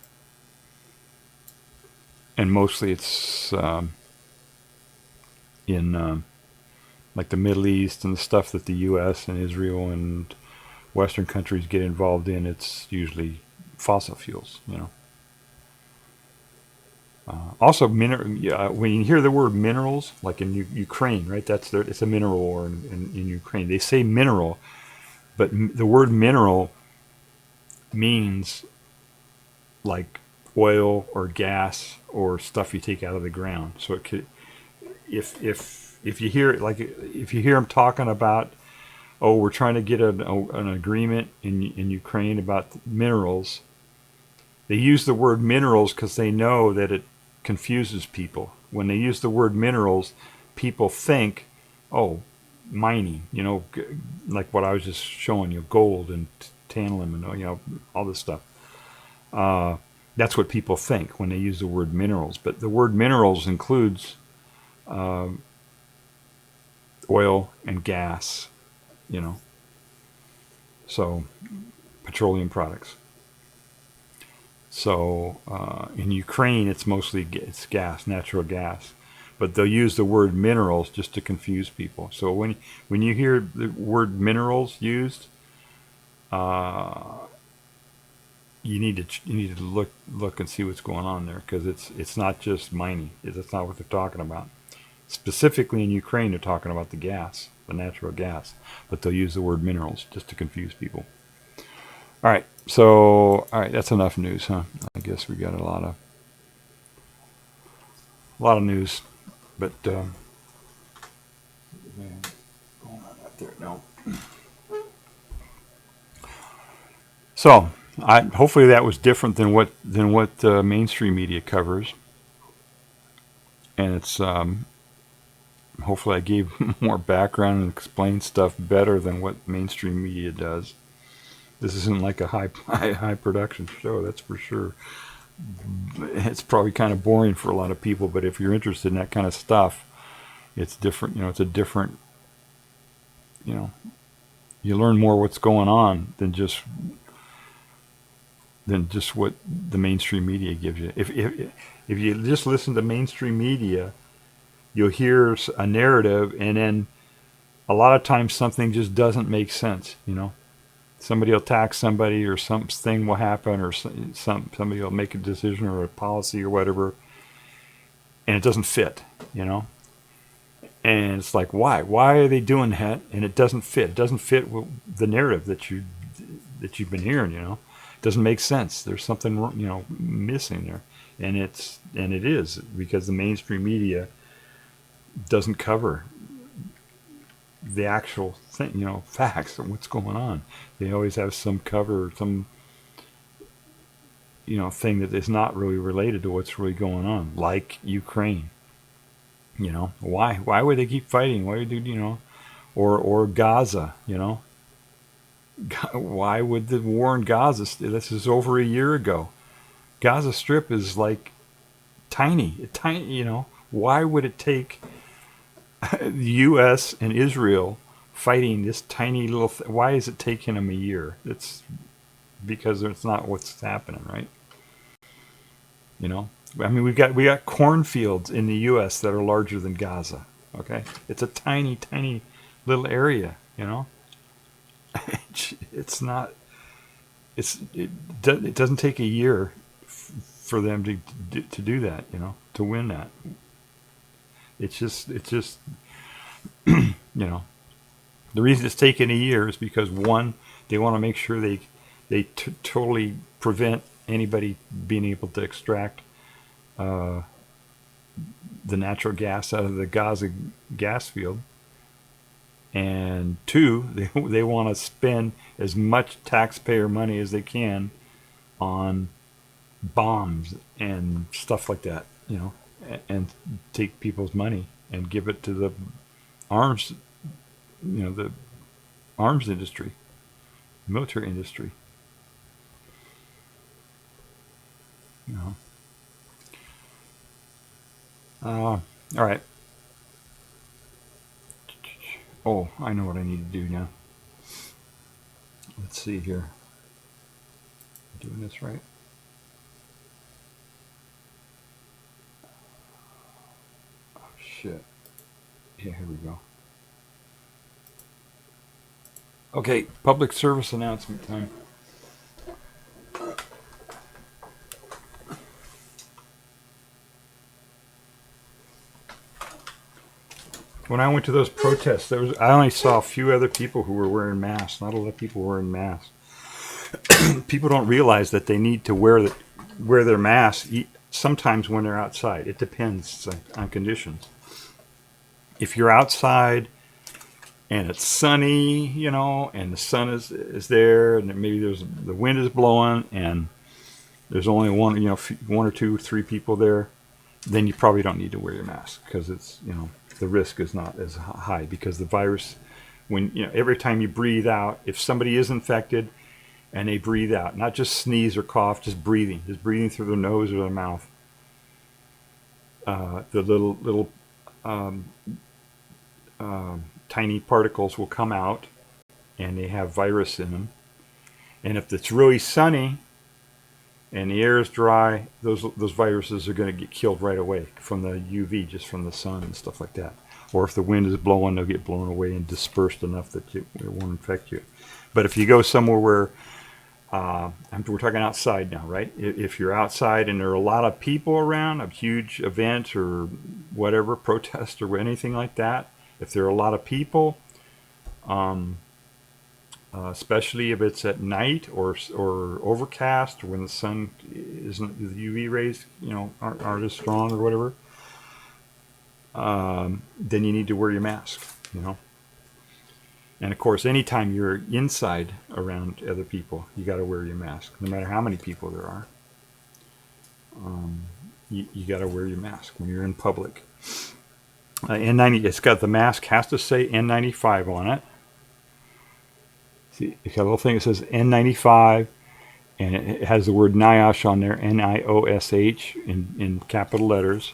And mostly it's in like the Middle East and the stuff that the U.S. and Israel and Western countries get involved in. It's usually fossil fuels. Also, when you hear the word minerals, like in Ukraine, right? It's a mineral ore in Ukraine. They say mineral, but the word mineral means like oil or gas or stuff you take out of the ground. So it could, if you hear it, like if you hear them talking about, oh, we're trying to get an agreement in Ukraine about minerals, they use the word minerals because they know that it confuses people. When they use the word minerals, people think, oh, mining, like what I was just showing you, gold and tantalum and all this stuff. That's what people think when they use the word minerals. But the word minerals includes oil and gas, so petroleum products. So in Ukraine, it's mostly gas, natural gas, but they'll use the word minerals just to confuse people. So when you hear the word minerals used, you need to look and see what's going on there, because it's not just mining. That's not what they're talking about. Specifically in Ukraine, they're talking about the gas, the natural gas, but they'll use the word minerals just to confuse people. All right, that's enough news, huh? I guess we got a lot of news, but going on up there, no. So, hopefully that was different than what mainstream media covers, and it's hopefully I gave more background and explained stuff better than what mainstream media does. This isn't like a high production show, that's for sure. It's probably kind of boring for a lot of people, but if you're interested in that kind of stuff, it's different. It's a different. You learn more what's going on than just what the mainstream media gives you. If you just listen to mainstream media, you'll hear a narrative, and then a lot of times something just doesn't make sense. Somebody will attack somebody, or something will happen, or somebody will make a decision or a policy or whatever, and it doesn't fit, And it's like, why? Why are they doing that? And it doesn't fit. It doesn't fit with the narrative that you've been hearing. It doesn't make sense. There's something missing there, and it is because the mainstream media doesn't cover the actual thing, facts of what's going on. They always have some cover, some thing that is not really related to what's really going on, like Ukraine. Why would they keep fighting? Why would they, or Gaza, Why would the war in Gaza? This is over a year ago. Gaza Strip is like tiny, tiny. Why would it take the U.S. and Israel fighting this tiny little? Why is it taking them a year? It's because it's not what's happening, right? I mean, we got cornfields in the U.S. that are larger than Gaza. Okay, it's a tiny, tiny little area. It's not. It doesn't take a year for them to do that. To win that. It's just. The reason it's taken a year is because one, they want to make sure they totally prevent anybody being able to extract the natural gas out of the Gaza gas field. And two, they want to spend as much taxpayer money as they can on bombs and stuff like that, and take people's money and give it to the arms, the arms industry, military industry. All right. Oh, I know what I need to do now. Let's see here. Am I doing this right? Oh, shit. Yeah, here we go. Okay, public service announcement time. When I went to those protests, I only saw a few other people who were wearing masks. Not a lot of people were wearing masks. People don't realize that they need to wear their masks sometimes when they're outside. It depends on conditions. If you're outside and it's sunny, and the sun is there, and maybe the wind is blowing, and there's only one or two, three people there, then you probably don't need to wear your mask because it's the risk is not as high because the virus, every time you breathe out, if somebody is infected and they breathe out, not just sneeze or cough, just breathing through their nose or their mouth, the little tiny particles will come out and they have virus in them. And if it's really sunny and the air is dry, those viruses are going to get killed right away from the UV, just from the sun and stuff like that. Or if the wind is blowing, they'll get blown away and dispersed enough that it won't infect you. But if you go somewhere where, we're talking outside now, right? If you're outside and there are a lot of people around, a huge event or whatever, protest or anything like that, if there are a lot of people, especially if it's at night or overcast, or when the sun isn't, the UV rays aren't as strong or whatever, then you need to wear your mask. And of course, anytime you're inside around other people, you got to wear your mask, no matter how many people there are. You got to wear your mask when you're in public. N90, it's got, the mask has to say N95 on it. See, it's got a little thing that says N95, and it has the word NIOSH on there, NIOSH in capital letters.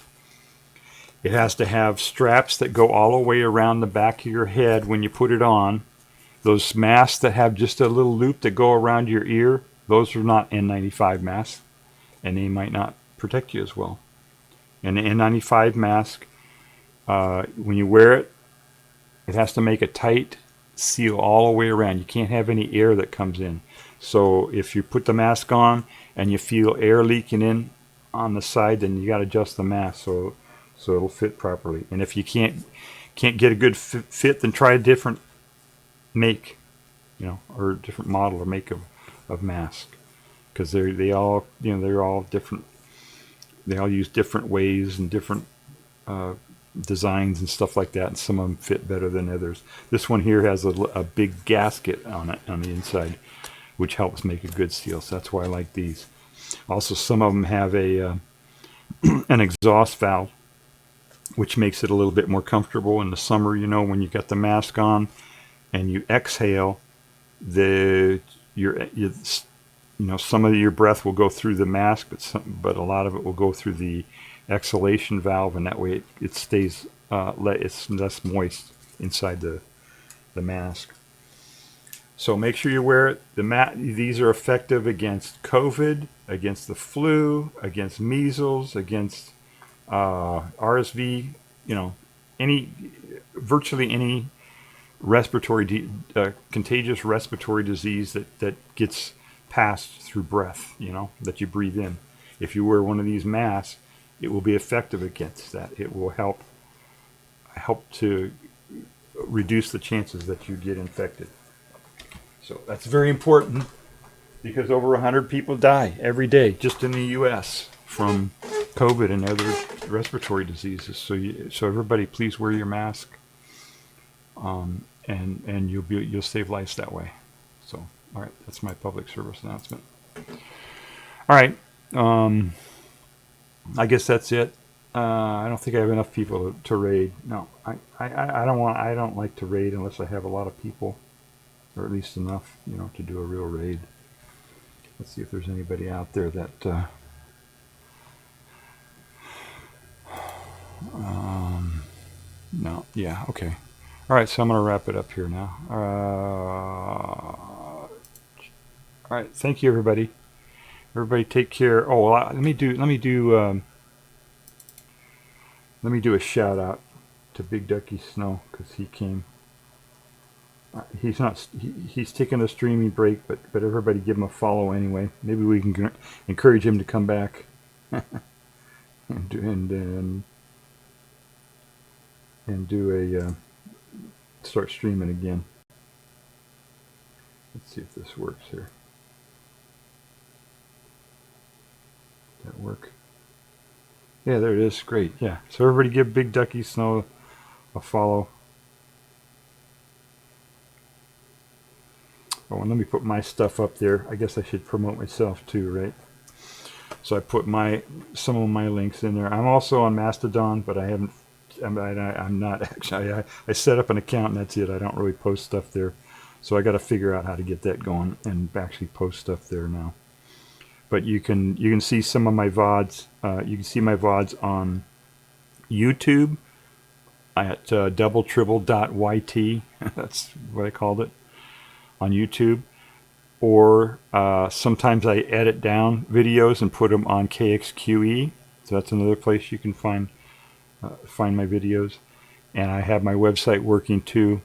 It has to have straps that go all the way around the back of your head when you put it on. Those masks that have just a little loop that go around your ear, those are not N95 masks, and they might not protect you as well. And the N95 mask, when you wear it, it has to make a tight seal all the way around. You can't have any air that comes in. So if you put the mask on and you feel air leaking in on the side, then you got to adjust the mask so it'll fit properly. And if you can't get a good fit, then try a different make, or a different model or make of mask, because they're all different. They all use different ways and different designs and stuff like that, and some of them fit better than others. This one here has a big gasket on it on the inside, which helps make a good seal. So that's why I like these. Also, some of them have an exhaust valve, which makes it a little bit more comfortable in the summer. When you got the mask on and you exhale, some of your breath will go through the mask, but a lot of it will go through the exhalation valve, and that way it stays it's less moist inside the mask. So make sure you wear it. These are effective against COVID, against the flu, against measles, against RSV. Virtually any contagious respiratory disease that gets passed through breath. That you breathe in. If you wear one of these masks, it will be effective against that. It will help to reduce the chances that you get infected. So that's very important, because over 100 people die every day just in the U.S. from COVID and other respiratory diseases. So everybody, please wear your mask, and you'll save lives that way. So, all right, that's my public service announcement. All right, I guess that's it. I don't think I have enough people to raid. No, I don't like to raid unless I have a lot of people, or at least enough, to do a real raid. Let's see if there's anybody out there that no. Yeah, okay. All right, so I'm going to wrap it up here now. All right, thank you, everybody. Everybody, take care. Oh, well, let me do a shout out to Big Ducky Snow, because he came. He's taking a streaming break, but everybody give him a follow anyway. Maybe we can encourage him to come back and start streaming again. Let's see if this works here. Does that work? Yeah, there it is. Great. Yeah. So everybody give Big Ducky Snow a follow. Oh, and let me put my stuff up there. I guess I should promote myself too, right? So I put some of my links in there. I'm also on Mastodon, but I'm not actually. I set up an account and that's it. I don't really post stuff there. So I got to figure out how to get that going and actually post stuff there now. But you can see some of my VODs. You can see my VODs on YouTube at doubletribble-yt. That's what I called it on YouTube. Or sometimes I edit down videos and put them on KXQE. So that's another place you can find my videos. And I have my website working too.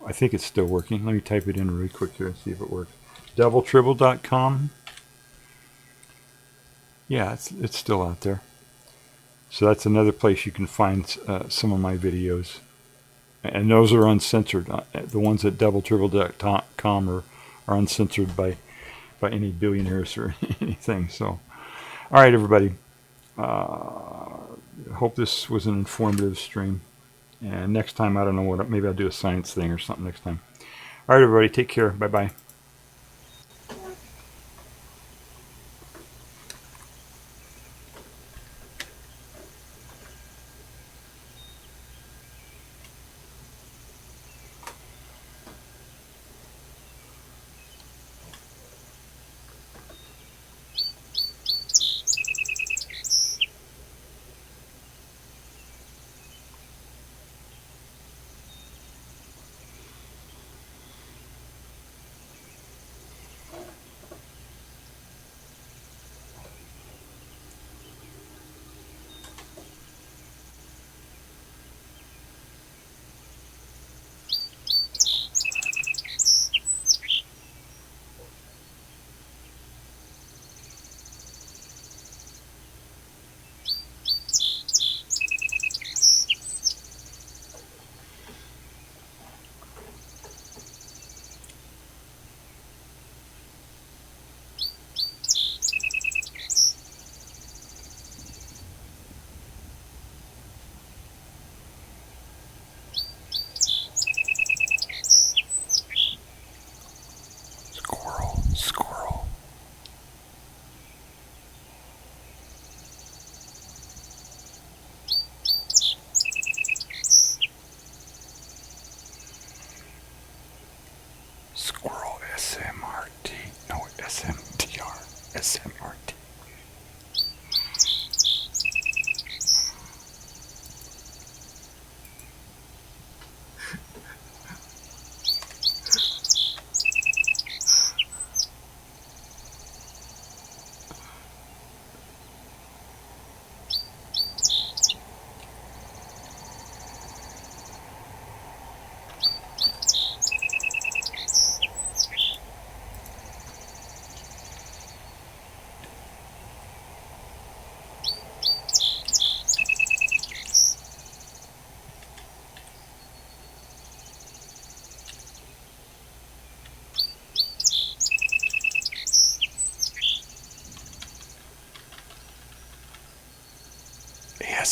I think it's still working. Let me type it in really quick here and see if it works. doubletribble.com. Yeah, it's still out there. So that's another place you can find some of my videos. And those are uncensored. The ones at doubletribble.com are uncensored by any billionaires or anything. So, all right, everybody. Hope this was an informative stream. And next time, I don't know what. Maybe I'll do a science thing or something next time. All right, everybody. Take care. Bye-bye.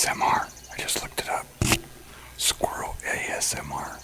ASMR. I just looked it up. Squirrel ASMR.